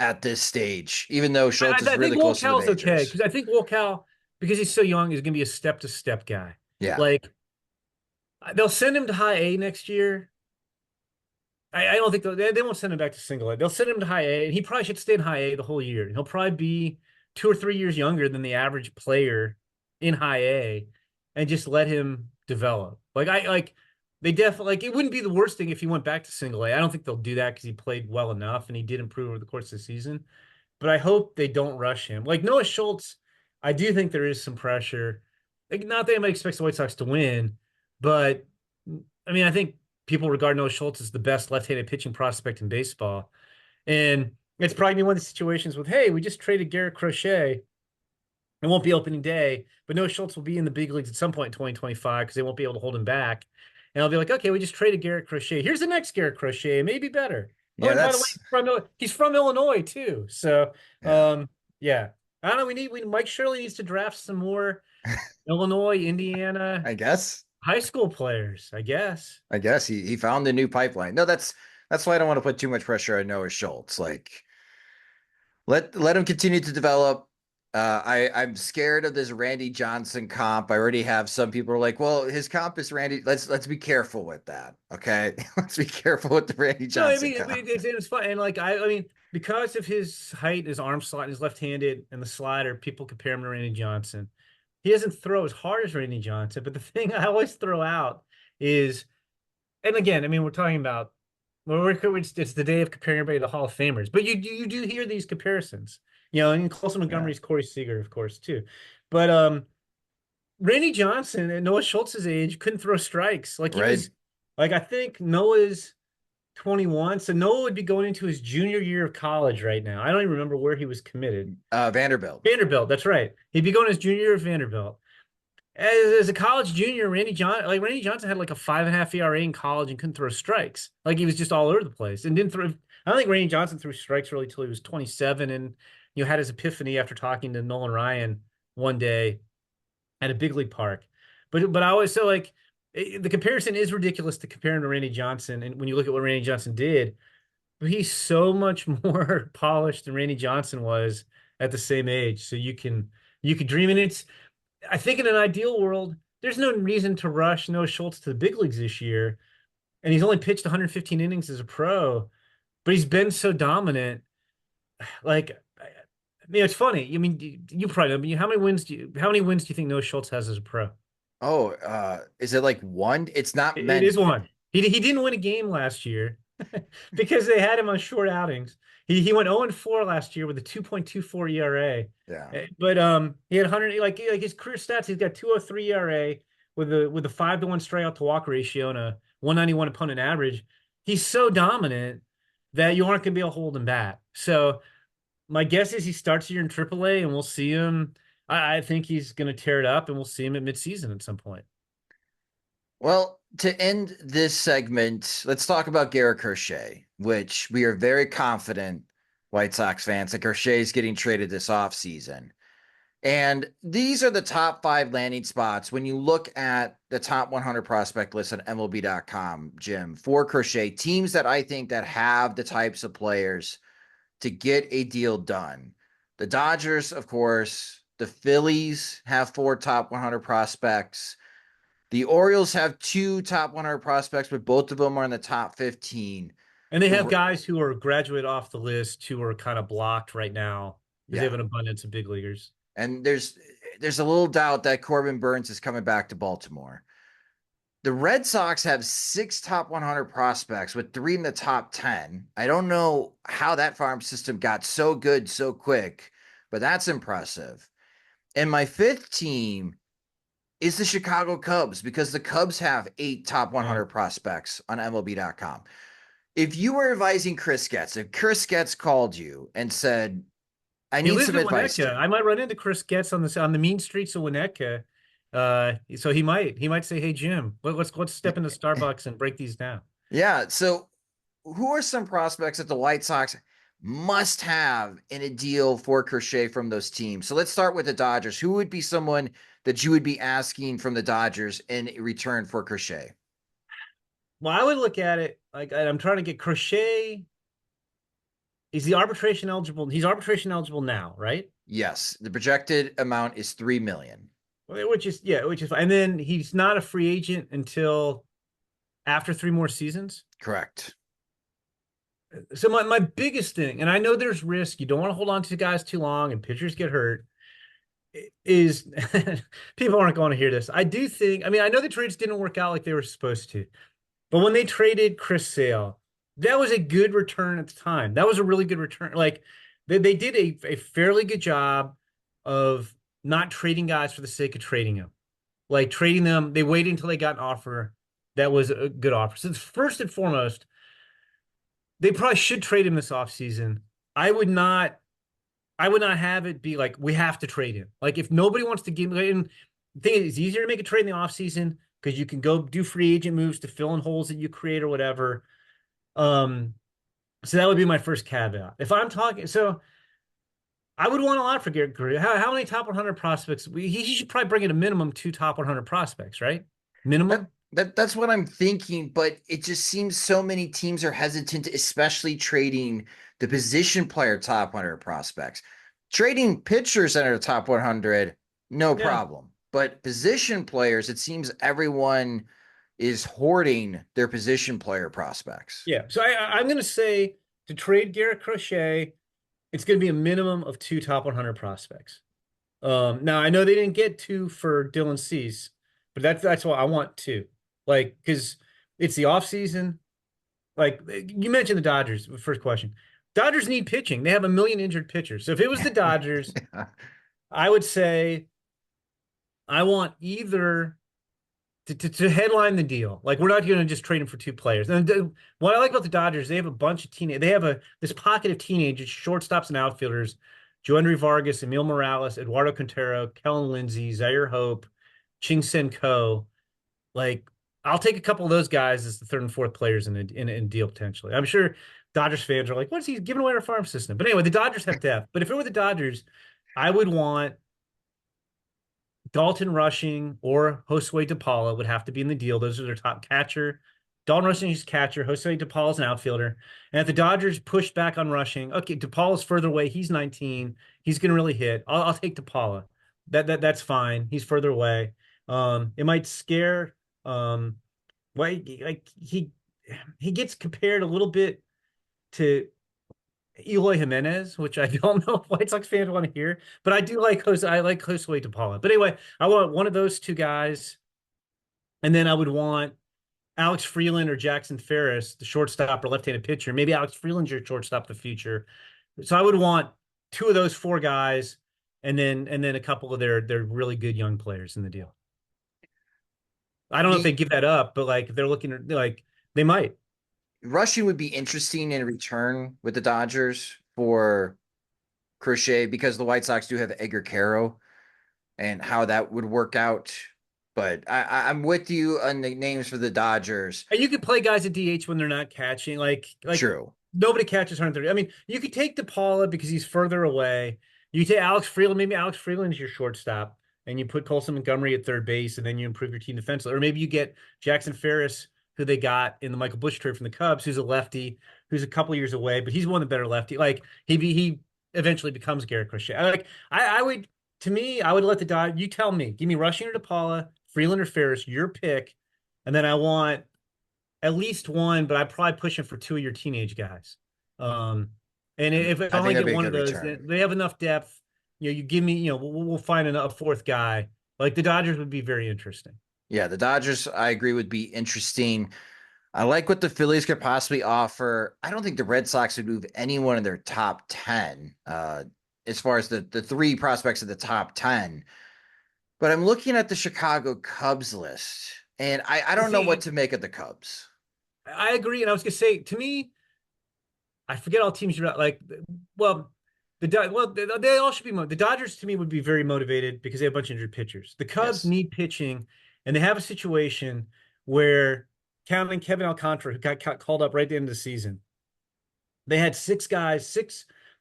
at this stage, even though Schultz is really close to the majors. Okay, because I think Wolkow, because he's so young, is going to be a step-to-step guy. Yeah. Like, they'll send him to high A next year. I don't think they won't send him back to single A. They'll send him to high A, and he probably should stay in high A the whole year. He'll probably be 2 or 3 years younger than the average player in high A and just let him develop. They definitely, it wouldn't be the worst thing if he went back to single A. I don't think they'll do that because he played well enough and he did improve over the course of the season. But I hope they don't rush him. Like Noah Schultz, I do think there is some pressure. Not that anybody expects the White Sox to win, but I mean, I think people regard Noah Schultz as the best left-handed pitching prospect in baseball. And it's probably one of the situations with, hey, we just traded Garrett Crochet. It won't be opening day, but Noah Schultz will be in the big leagues at some point in 2025 because they won't be able to hold him back. And I'll be like, okay, we just traded Garrett Crochet. Here's the next Garrett Crochet, maybe better. Yeah, and by the way, he's from Illinois too. So, yeah. I don't know. Mike Shirley needs to draft some more Illinois, Indiana, I guess high school players. I guess he found a new pipeline. No, that's why I don't want to put too much pressure on Noah Schultz. Like, let him continue to develop. I'm scared of this Randy Johnson comp. I already have some people are like, well, his comp is Randy. Let's be careful with that. Okay. Let's be careful with the Randy Johnson comp. It's fun. And I mean, because of his height, his arm slot, his left-handed and the slider, people compare him to Randy Johnson. He doesn't throw as hard as Randy Johnson, but the thing I always throw out is, and again, I mean, we're talking about, it's the day of comparing everybody to Hall of Famers, but you do hear these comparisons. And Colson Montgomery's Corey Seager, of course, too. But Randy Johnson at Noah Schultz's age couldn't throw strikes. I think Noah's 21, so Noah would be going into his junior year of college right now. I don't even remember where he was committed. Vanderbilt, that's right. He'd be going his junior year of Vanderbilt. As a college junior, Randy Johnson had like a 5.5 ERA in college and couldn't throw strikes. Like he was just all over the place and didn't throw. I don't think Randy Johnson threw strikes really till he was 27 and had his epiphany after talking to Nolan Ryan one day at a big league park. But I always say the comparison is ridiculous to compare him to Randy Johnson. And when you look at what Randy Johnson did, but he's so much more polished than Randy Johnson was at the same age. So you can dream. And I think in an ideal world, there's no reason to rush Noah Schultz to the big leagues this year. And he's only pitched 115 innings as a pro, but he's been so dominant. It's funny. I mean, you probably know. How many wins do you think Noah Schultz has as a pro? Oh, is it like one? It's not many. It is one. He didn't win a game last year because they had him on short outings. He went 0-4 last year with a 2.24 ERA. Yeah. But he had 100 like his career stats. He's got 2.03 ERA with a 5-1 strikeout to walk ratio and a 191 opponent average. He's so dominant that you aren't going to be able to hold him back. So my guess is he starts here in AAA, and we'll see him. I think he's going to tear it up, and we'll see him at midseason at some point. Well, to end this segment, let's talk about Garrett Crochet, which we are very confident, White Sox fans, that Crochet is getting traded this offseason. And these are the top 5 landing spots when you look at the top 100 prospect list on MLB.com, Jim, for Crochet, teams that I think that have the types of players to get a deal done. The Dodgers, of course, the Phillies have 4 top 100 prospects. The Orioles have 2 top 100 prospects, but both of them are in the top 15. And they have guys who are graduate off the list who are kind of blocked right now because they have an abundance of big leaguers. And there's a little doubt that Corbin Burns is coming back to Baltimore. The Red Sox have 6 top 100 prospects with 3 in the top 10. I don't know how that farm system got so good so quick, but that's impressive. And my 5th team is the Chicago Cubs because the Cubs have 8 top 100 prospects on MLB.com. If you were advising Chris Getz, if Chris Getz called you and said, I need some advice. I might run into Chris Getz on the mean streets of Winnetka. So he might say, hey, Jim, let's step into Starbucks and break these down. Yeah. So who are some prospects that the White Sox must have in a deal for Crochet from those teams? So let's start with the Dodgers. Who would be someone that you would be asking from the Dodgers in return for Crochet? Well, I would look at it like I'm trying to get Crochet. He's arbitration eligible now, right? Yes. The projected amount is $3 million. Which is fine. And then he's not a free agent until after 3 more seasons. Correct. So my biggest thing, and I know there's risk, you don't want to hold on to guys too long and pitchers get hurt, is people aren't going to hear this. I do think, I mean, I know the trades didn't work out like they were supposed to, but when they traded Chris Sale, that was a good return at the time. That was a really good return. Like they did a fairly good job of not trading guys for the sake of trading them. Like trading them, they waited until they got an offer that was a good offer. So first and foremost, they probably should trade him this offseason. I would not have it be like we have to trade him. Like if nobody wants to give him, I think it's easier to make a trade in the offseason because you can go do free agent moves to fill in holes that you create or whatever. So that would be my first caveat. If I'm talking, so I would want a lot for Garrett Crochet. How many top 100 prospects? He should probably bring in a minimum 2 top 100 prospects, right? Minimum. That's what I'm thinking, but it just seems so many teams are hesitant, especially trading the position player top 100 prospects. Trading pitchers that are top 100, no problem. But position players, it seems everyone is hoarding their position player prospects. Yeah. So I'm going to say to trade Garrett Crochet, it's going to be a minimum of 2 top 100 prospects. Now I know they didn't get 2 for Dylan Cease, but that's why I want 2. Like, because it's the offseason. Like you mentioned the Dodgers, first question. Dodgers need pitching. They have a million injured pitchers. So if it was the Dodgers, I would say I want either to headline the deal. Like we're not going to just trade him for 2 players. And what I like about the Dodgers, they have a bunch of they have this pocket of teenagers, shortstops and outfielders, Joenry Vargas, Emil Morales, Eduardo Quintero, Kellen Lindsay, Zaire Hope, Ching Sen Ko. Like I'll take a couple of those guys as the 3rd and 4th players in a deal potentially. I'm sure Dodgers fans are like, what is he giving away our farm system? But anyway, the Dodgers have depth. But if it were the Dodgers, I would want Dalton Rushing or Josue DePaula would have to be in the deal. Those are their top catcher. Dalton Rushing is catcher. Josue DePaula is an outfielder. And if the Dodgers push back on Rushing, okay, DePaula's further away. He's 19. He's going to really hit. I'll take DePaula. That's fine. He's further away. It might scare. Like he gets compared a little bit to Eloy Jimenez, which I don't know if White Sox fans want to hear, but I do like Josue DePaula. But anyway, I want one of those 2 guys, and then I would want Alex Freeland or Jackson Ferris, the shortstop or left-handed pitcher. Maybe Alex Freeland's your shortstop of the future. So I would want 2 of those 4 guys, and then a couple of their really good young players in the deal. I don't know if they give that up, but like if they're looking like they might. Rushing would be interesting in return with the Dodgers for Crochet because the White Sox do have Edgar Caro and how that would work out. But I'm with you on the names for the Dodgers. And you could play guys at DH when they're not catching. Like True. Nobody catches 130. I mean, you could take DePaula because he's further away. You take Alex Freeland. Maybe Alex Freeland is your shortstop, and you put Colson Montgomery at 3rd base, and then you improve your team defensively. Or maybe you get Jackson Ferris, who they got in the Michael Busch trade from the Cubs, who's a lefty, who's a couple years away, but he's one of the better lefty. Like he eventually becomes Garrett Crochet. I would let the Dodgers. You tell me, give me Rushing or DePaula, Freeland or Ferris, your pick, and then I want at least 1, but I'm probably pushing for 2 of your teenage guys. And if I only get one of those, they have enough depth. You give me, we'll find a 4th guy. Like the Dodgers would be very interesting. Yeah, the Dodgers, I agree, would be interesting. I like what the Phillies could possibly offer. I don't think the Red Sox would move anyone in their top 10 as far as the 3 prospects of the top 10. But I'm looking at the Chicago Cubs list, and I don't know what to make of the Cubs. I agree. And I was going to say, to me, I forget all teams you're like, well, they all should be. The Dodgers, to me, would be very motivated because they have a bunch of injured pitchers. The Cubs need pitching. And they have a situation where, counting Kevin Alcantara, who got called up right at the end of the season, they had 6 guys,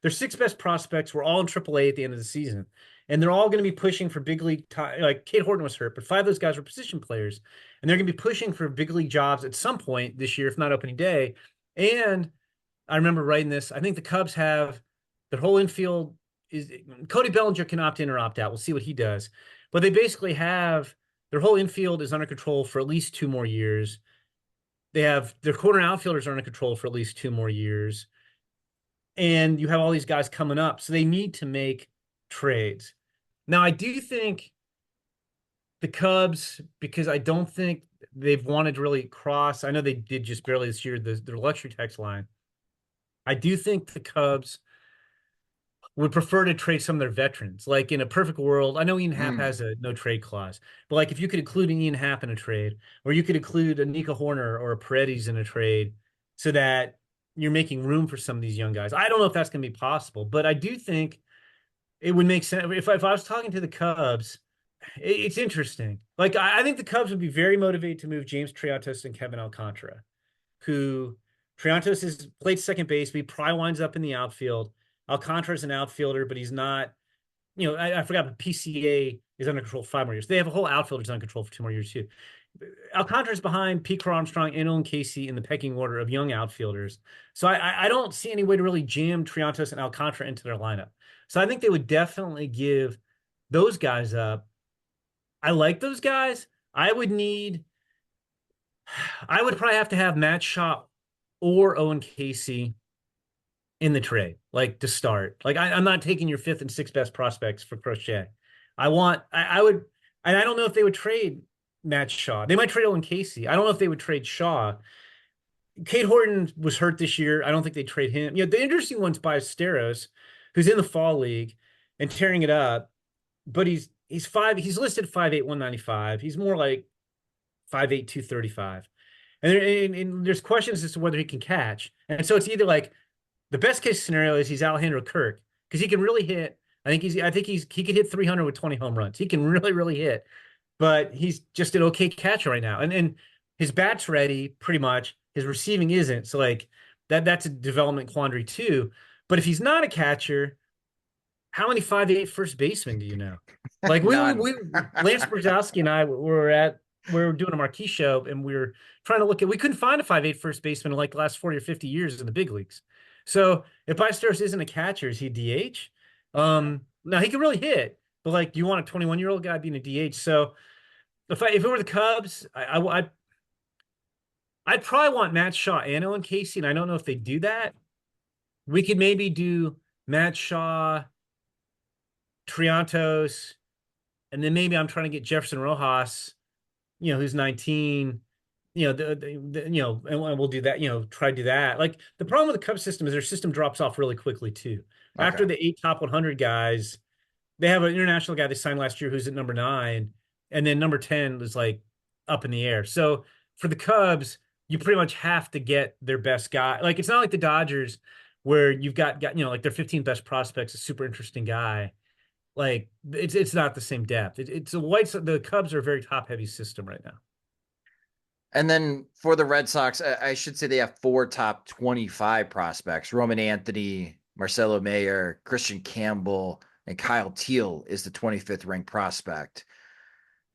their 6 best prospects were all in AAA at the end of the season. And they're all going to be pushing for big league time. Like Kate Horton was hurt, but 5 of those guys were position players. And they're going to be pushing for big league jobs at some point this year, if not opening day. And I remember writing this. I think the Cubs have their whole infield is Cody Bellinger can opt in or opt out. We'll see what he does. But they basically have their whole infield is under control for at least 2 more years. They have their corner outfielders are under control for at least 2 more years. And you have all these guys coming up. So they need to make trades. Now, I do think the Cubs, because I don't think they've wanted to really cross. I know they did just barely this year, their luxury tax line. I do think the Cubs would prefer to trade some of their veterans. Like in a perfect world, I know Ian Happ has a no trade clause, but like if you could include an Ian Happ in a trade, or you could include a Nico Horner or a Paredes in a trade, so that you're making room for some of these young guys. I don't know if that's going to be possible, but I do think it would make sense. If I was talking to the Cubs, it's interesting. Like I think the Cubs would be very motivated to move James Triantos and Kevin Alcantara, who Triantos has played second base, but he probably winds up in the outfield. Alcantara's an outfielder, but he's not, I forgot, but PCA is under control for 5 more years. They have a whole outfielders under control for 2 more years too. Alcantara's behind Pete Armstrong and Owen Casey in the pecking order of young outfielders. So I don't see any way to really jam Triantos and Alcantara into their lineup. So I think they would definitely give those guys up. I like those guys. I would probably have to have Matt Shaw or Owen Casey in the trade, like to start. Like I'm not taking your 5th and 6th best prospects for Crochet. I would, and I don't know if they would trade Matt Shaw. They might trade Owen Casey. I don't know if they would trade Shaw. Cade Horton was hurt this year. I don't think they'd trade him. The interesting one's Ballesteros, who's in the fall league and tearing it up, but he's listed 5'8", 195. He's more like 5'8", 235. And there's questions as to whether he can catch. And so it's either like the best case scenario is he's Alejandro Kirk, because he can really hit. I think he could hit 300 with 20 home runs. He can really, really hit, but he's just an okay catcher right now. And his bat's ready pretty much. His receiving isn't. So like that's a development quandary too. But if he's not a catcher, how many 5'8" first basemen do you know? Like Lance Brzezowski and I we were doing a marquee show, and we were trying to we couldn't find a 5'8" first baseman in like the last 40 or 50 years in the big leagues. So if Ballesteros isn't a catcher, is he DH? Now he can really hit, but like, do you want a 21-year-old guy being a DH? So if it were the Cubs, I'd probably want Matt Shaw and Owen Casey, and I don't know if they do that. We could maybe do Matt Shaw, Triantos, and then maybe I'm trying to get Jefferson Rojas, who's 19, and we'll do that, try to do that. Like the problem with the Cubs system is their system drops off really quickly too. Okay. After the 8 top 100 guys, they have an international guy they signed last year who's at number 9, and then number 10 is like up in the air. So for the Cubs, you pretty much have to get their best guy. Like it's not like the Dodgers where you've got like their 15 best prospects, a super interesting guy. Like it's not the same depth. The Cubs are a very top heavy system right now. And then for the Red Sox, I should say they have 4 top 25 prospects: Roman Anthony, Marcelo Mayer, Christian Campbell, and Kyle Teal is the 25th ranked prospect.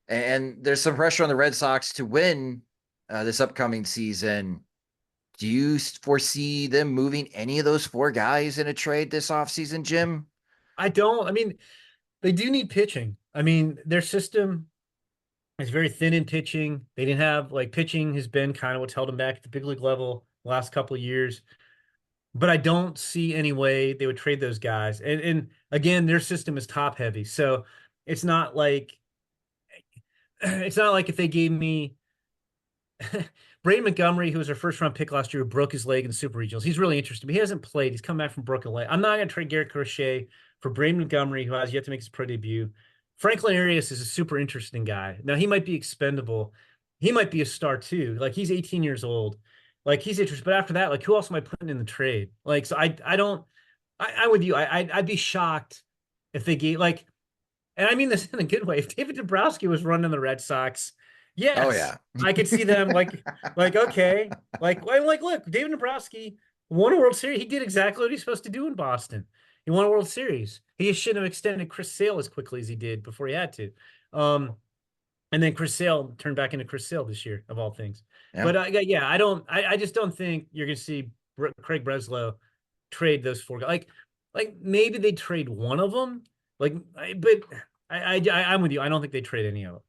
And there's some pressure on the Red Sox to win this upcoming season. Do you foresee them moving any of those 4 guys in a trade this offseason, Jim? I don't. I mean, they do need pitching. I mean, their system is very thin in pitching. They didn't have pitching has been kind of what's held them back at the big league level the last couple of years. But I don't see any way they would trade those guys. And again, their system is top heavy. So it's not like if they gave me Braden Montgomery, who was our first round pick last year, who broke his leg in the Super Regionals. He's really interesting, but he hasn't played. He's come back from broken leg. I'm not going to trade Garrett Crochet for Braden Montgomery, who has yet to make his pro debut. Franklin Arias is a super interesting guy. Now, he might be expendable. He might be a star too. Like, he's 18 years old. Like, he's interesting. But after that, like, who else am I putting in the trade? Like, so I'm with you. I'd be shocked if they gave, like, and I mean this in a good way. If David Dombrowski was running the Red Sox, yes. Oh, yeah. I could see them okay. Look, David Dombrowski won a World Series. He did exactly what he's supposed to do in Boston. He won a World Series. He shouldn't have extended Chris Sale as quickly as he did before he had to. And then Chris Sale turned back into Chris Sale this year, of all things. Yeah. But I just don't think you're going to see Craig Breslow trade those 4 guys. Like maybe they trade one of them. I'm with you. I don't think they trade any of them.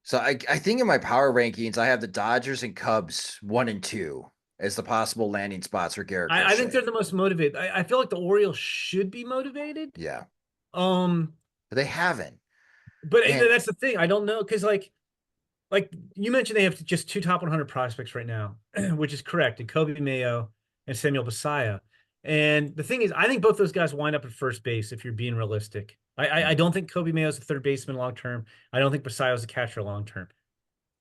So I think in my power rankings, I have the Dodgers and Cubs 1 and 2 as the possible landing spots for Garrett I think Crochet. they're the most motivated. I feel like the Orioles should be motivated. Yeah, Um, but they haven't. but And that's the thing. I don't know because like you mentioned, they have just two top 100 prospects right now, which is correct. And Kobe Mayo and Samuel Basallo. And the thing is, I think both those guys wind up at first base if you're being realistic. I don't think Kobe Mayo's a third baseman long term. I don't think Basallo's a catcher long term.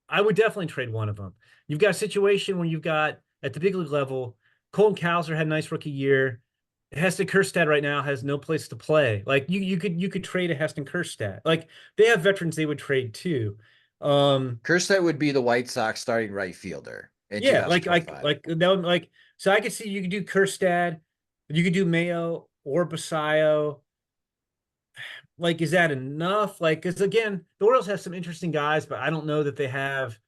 I would definitely trade one of them. You've got a situation where you've got at the big league level, Colton Cowser had a nice rookie year. Heston Kjerstad right now has no place to play. Like you could trade a Heston Kjerstad. Like they have veterans they would trade too. Kjerstad would be the White Sox starting right fielder in Yeah, like 2025. that would like so I could see you could do Kjerstad, you could do Mayo or Basallo. Like, is that enough? Like, because again, the Orioles have some interesting guys, but I don't know that they have.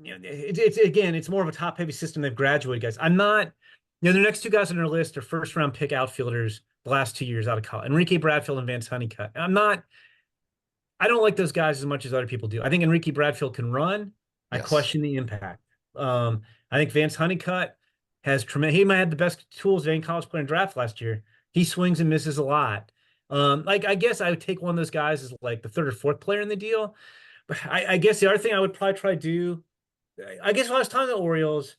It's again, it's more of a top heavy system. They've graduated guys. I'm not. The next two guys on their list are first round pick outfielders the last 2 years out of college. Enrique Bradfield and Vance Honeycutt. I'm not. I don't like those guys as much as other people do. I think Enrique Bradfield can run. I Yes. question the impact. I think Vance Honeycutt has tremendous. He might have the best tools of any college player in draft last year. He swings and misses a lot. Like I guess I would take one of those guys as like the third or fourth player in the deal. But I guess the other thing I would probably try to do, I guess when I was talking to the Orioles,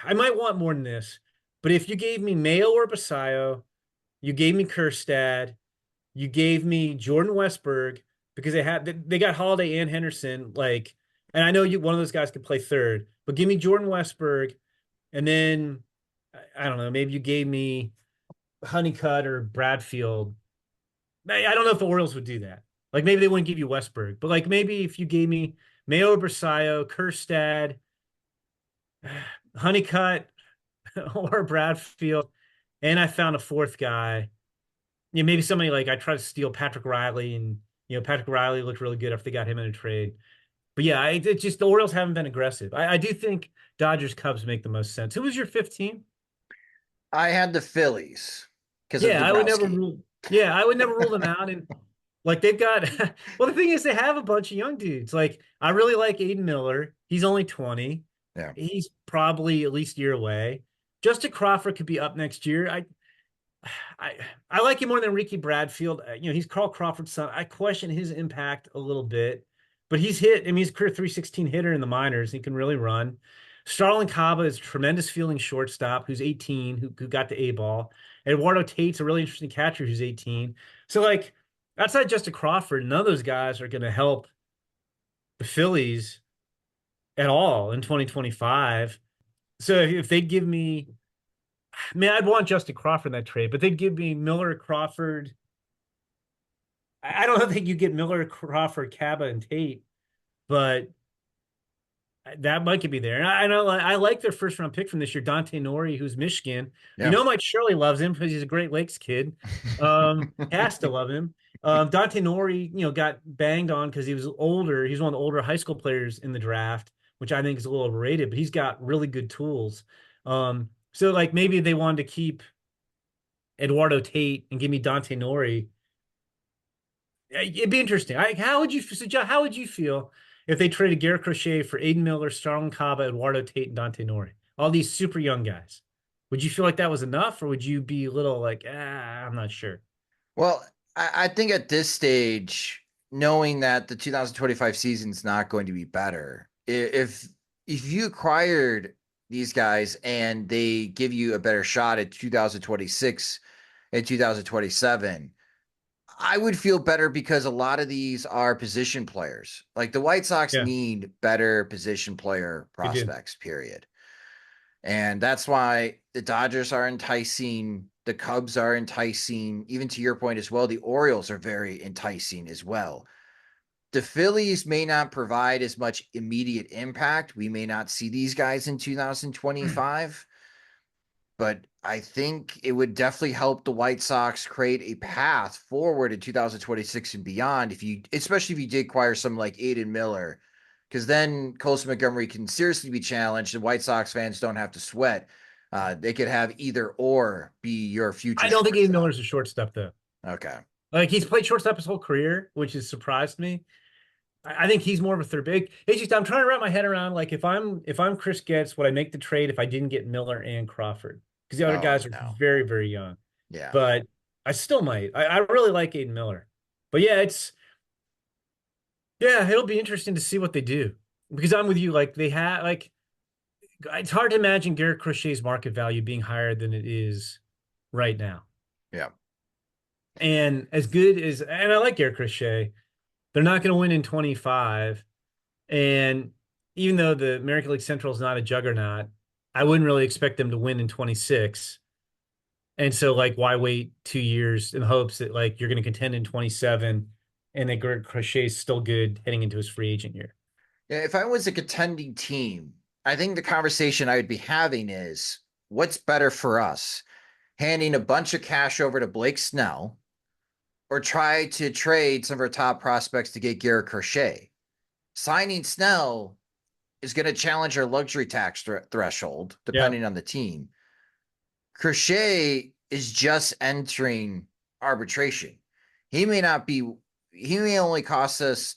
I might want more than this. But if you gave me Mayo or Basallo, you gave me Kjerstad, you gave me Jordan Westberg because they got Holiday and Henderson. Like, and I know one of those guys could play third, but give me Jordan Westberg, and then I don't know, maybe you gave me Honeycutt or Bradfield. I don't know if the Orioles would do that. Like maybe they wouldn't give you Westberg, but like maybe if you gave me Mayo Basallo, Kjerstad, Honeycutt, or Bradfield, and I found a fourth guy. Maybe somebody like I tried to steal Patrick Riley, and Patrick Riley looked really good after they got him in a trade. But yeah, it's just the Orioles haven't been aggressive. I do think Dodgers Cubs make the most sense. Who was your 15? I had the Phillies because of Yeah, I would never Dombrowski. rule. Yeah, I would never rule them out. And like they've got, well, the thing is they have a bunch of young dudes. Like I really like Aiden Miller. He's only 20. Yeah. He's probably at least a year away. Justin Crawford could be up next year. I like him more than Ricky Bradfield. He's Carl Crawford's son. I question his impact a little bit, but he's hit. I mean, he's a career 316 hitter in the minors. He can really run. Starlin Caba is a tremendous fielding shortstop who's 18, who got the A ball. Eduardo Tate's a really interesting catcher who's 18. So like outside Justin Crawford, none of those guys are going to help the Phillies at all in 2025. So if they give me, man, I'd want Justin Crawford in that trade, but they'd give me Miller, Crawford. I don't think you get Miller, Crawford, Caba, and Tate, but that might be there. And I know I like their first round pick from this year, Dante Nori, who's Michigan. Yeah. Mike Shirley loves him because he's a Great Lakes kid. Has to love him. Dante Nori, got banged on because he was older. He's one of the older high school players in the draft, which I think is a little overrated, but he's got really good tools. So like maybe they wanted to keep Eduardo Tate and give me Dante Nori. It'd be interesting. How would you feel if they traded Garrett Crochet for Aiden Miller, Starlin Caba, Eduardo Tate, and Dante Nori? All these super young guys. Would you feel like that was enough, or would you be a little like, I'm not sure? Well, I think at this stage, knowing that the 2025 season is not going to be better, if you acquired these guys and they give you a better shot at 2026 and 2027, I would feel better because a lot of these are position players. Like the White Sox need better position player prospects, period. And that's why the Dodgers are enticing. The Cubs are enticing. Even to your point as well, the Orioles are very enticing as well. The Phillies may not provide as much immediate impact. We may not see these guys in 2025. But I think it would definitely help the White Sox create a path forward in 2026 and beyond. Especially if you did acquire some like Aiden Miller, because then Colson Montgomery can seriously be challenged, and White Sox fans don't have to sweat. They could have either or be your future. I don't think Aiden Miller's a shortstop though. Okay, like he's played shortstop his whole career, which has surprised me. I think he's more of a third big. It's just I'm trying to wrap my head around, like, if I'm Chris Getz, would I make the trade if I didn't get Miller and Crawford? Because the other guys are very, very young. Yeah. But I still might. I really like Aiden Miller. But yeah, it'll be interesting to see what they do. Because I'm with you, like they have like it's hard to imagine Garrett Crochet's market value being higher than it is right now. Yeah. And as good as, and I like Garrett Crochet, they're not going to win in 25. And even though the American League Central is not a juggernaut, I wouldn't really expect them to win in 26. And so, like, why wait 2 years in hopes that, like, you're going to contend in 27 and that Garrett Crochet is still good heading into his free agent year? Yeah, if I was a contending team, I think the conversation I would be having is, what's better for us? Handing a bunch of cash over to Blake Snell, or try to trade some of our top prospects to get Garrett Crochet? Signing Snell is going to challenge our luxury tax threshold, depending on the team. Crochet is just entering arbitration. He may only cost us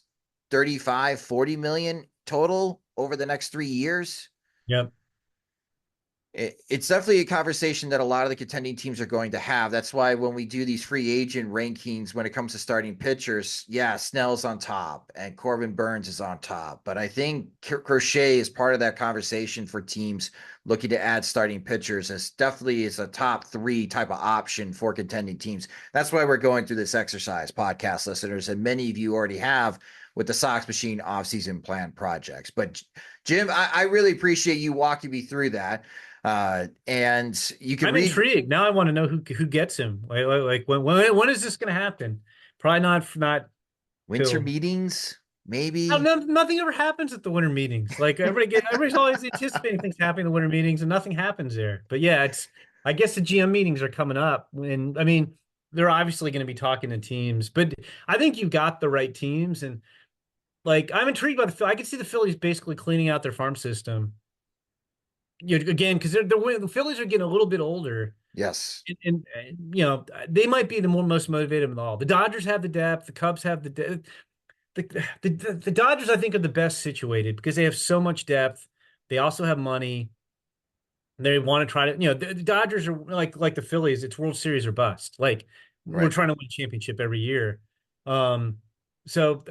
35, 40 million total over the next 3 years. Yep. It's definitely a conversation that a lot of the contending teams are going to have. That's why when we do these free agent rankings, when it comes to starting pitchers, yeah, Snell's on top and Corbin Burns is on top. But I think Crochet is part of that conversation for teams looking to add starting pitchers. It's definitely is a top 3 type of option for contending teams. That's why we're going through this exercise, podcast listeners, and many of you already have with the Sox Machine offseason plan projects. But Jim, I really appreciate you walking me through that. And you can. I'm intrigued now. I want to know who gets him. Like when is this going to happen? Probably not winter meetings. Maybe nothing ever happens at the winter meetings. Like everybody's always anticipating things happening at the winter meetings, and nothing happens there. But yeah, I guess the GM meetings are coming up, and I mean they're obviously going to be talking to teams. But I think you've got the right teams, and like I'm intrigued by I can see the Phillies basically cleaning out their farm system. Again, because the Phillies are getting a little bit older. Yes. And they might be the most motivated of them all. The Dodgers have the depth. The Cubs have the depth. The Dodgers, I think, are the best situated because they have so much depth. They also have money. They want to try to, the Dodgers are like the Phillies. It's World Series or bust. Like, we're trying to win a championship every year. So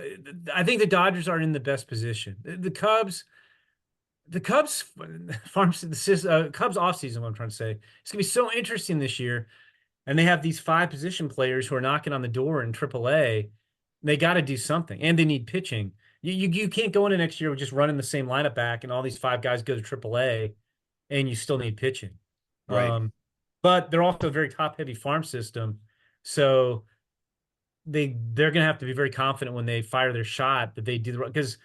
I think the Dodgers are in the best position. The Cubs farm, Cubs offseason, what I'm trying to say, it's gonna be so interesting this year, and they have these 5 position players who are knocking on the door in AAA. They got to do something, and they need pitching. You can't go into next year with just running the same lineup back, and all these 5 guys go to AAA, and you still need pitching. Right. But they're also a very top heavy farm system, so they're gonna have to be very confident when they fire their shot that they do the right, because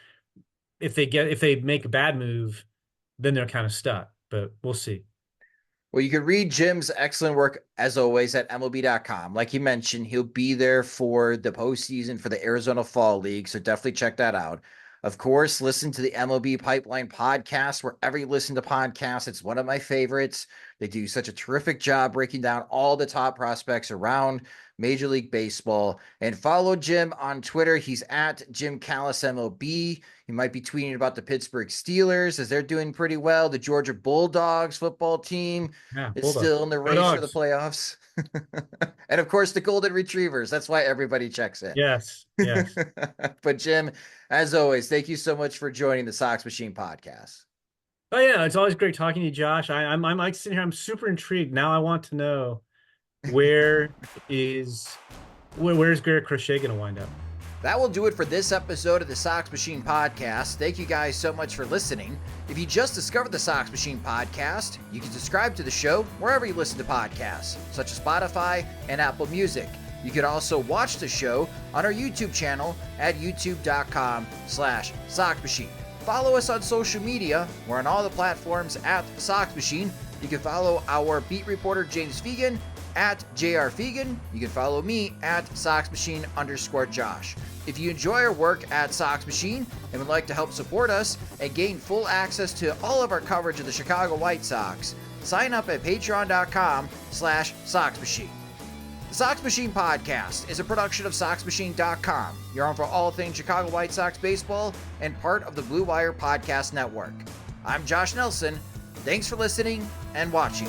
if they make a bad move, then they're kind of stuck, but we'll see. Well, you can read Jim's excellent work, as always, at MLB.com. Like you mentioned, he'll be there for the postseason for the Arizona Fall League, so definitely check that out. Of course, listen to the MLB Pipeline podcast wherever you listen to podcasts. It's one of my favorites. They do such a terrific job breaking down all the top prospects around Major League Baseball. And follow Jim on Twitter. He's at Jim Callis MLB. He might be tweeting about the Pittsburgh Steelers as they're doing pretty well. The Georgia Bulldogs football team is still in the race for the playoffs. And of course, the Golden Retrievers. That's why everybody checks in. Yes. But Jim, as always, thank you so much for joining the Sox Machine podcast. Oh yeah, it's always great talking to you, Josh. I'm like sitting here. I'm super intrigued. Now I want to know where's Garrett Crochet going to wind up? That will do it for this episode of the Sox Machine podcast. Thank you guys so much for listening. If you just discovered the Sox Machine podcast, you can subscribe to the show wherever you listen to podcasts, such as Spotify and Apple Music. You can also watch the show on our YouTube channel at youtube.com/Sox Machine. Follow us on social media. We're on all the platforms at Sox Machine. You can follow our beat reporter, James Fegan, at JR Fegan. You can follow me at SoxMachine_Josh. If you enjoy our work at Sox Machine and would like to help support us and gain full access to all of our coverage of the Chicago White Sox, sign up at patreon.com/Sox Machine. The Sox Machine Podcast is a production of SoxMachine.com, your home for all things Chicago White Sox baseball and part of the Blue Wire Podcast Network. I'm Josh Nelson. Thanks for listening and watching.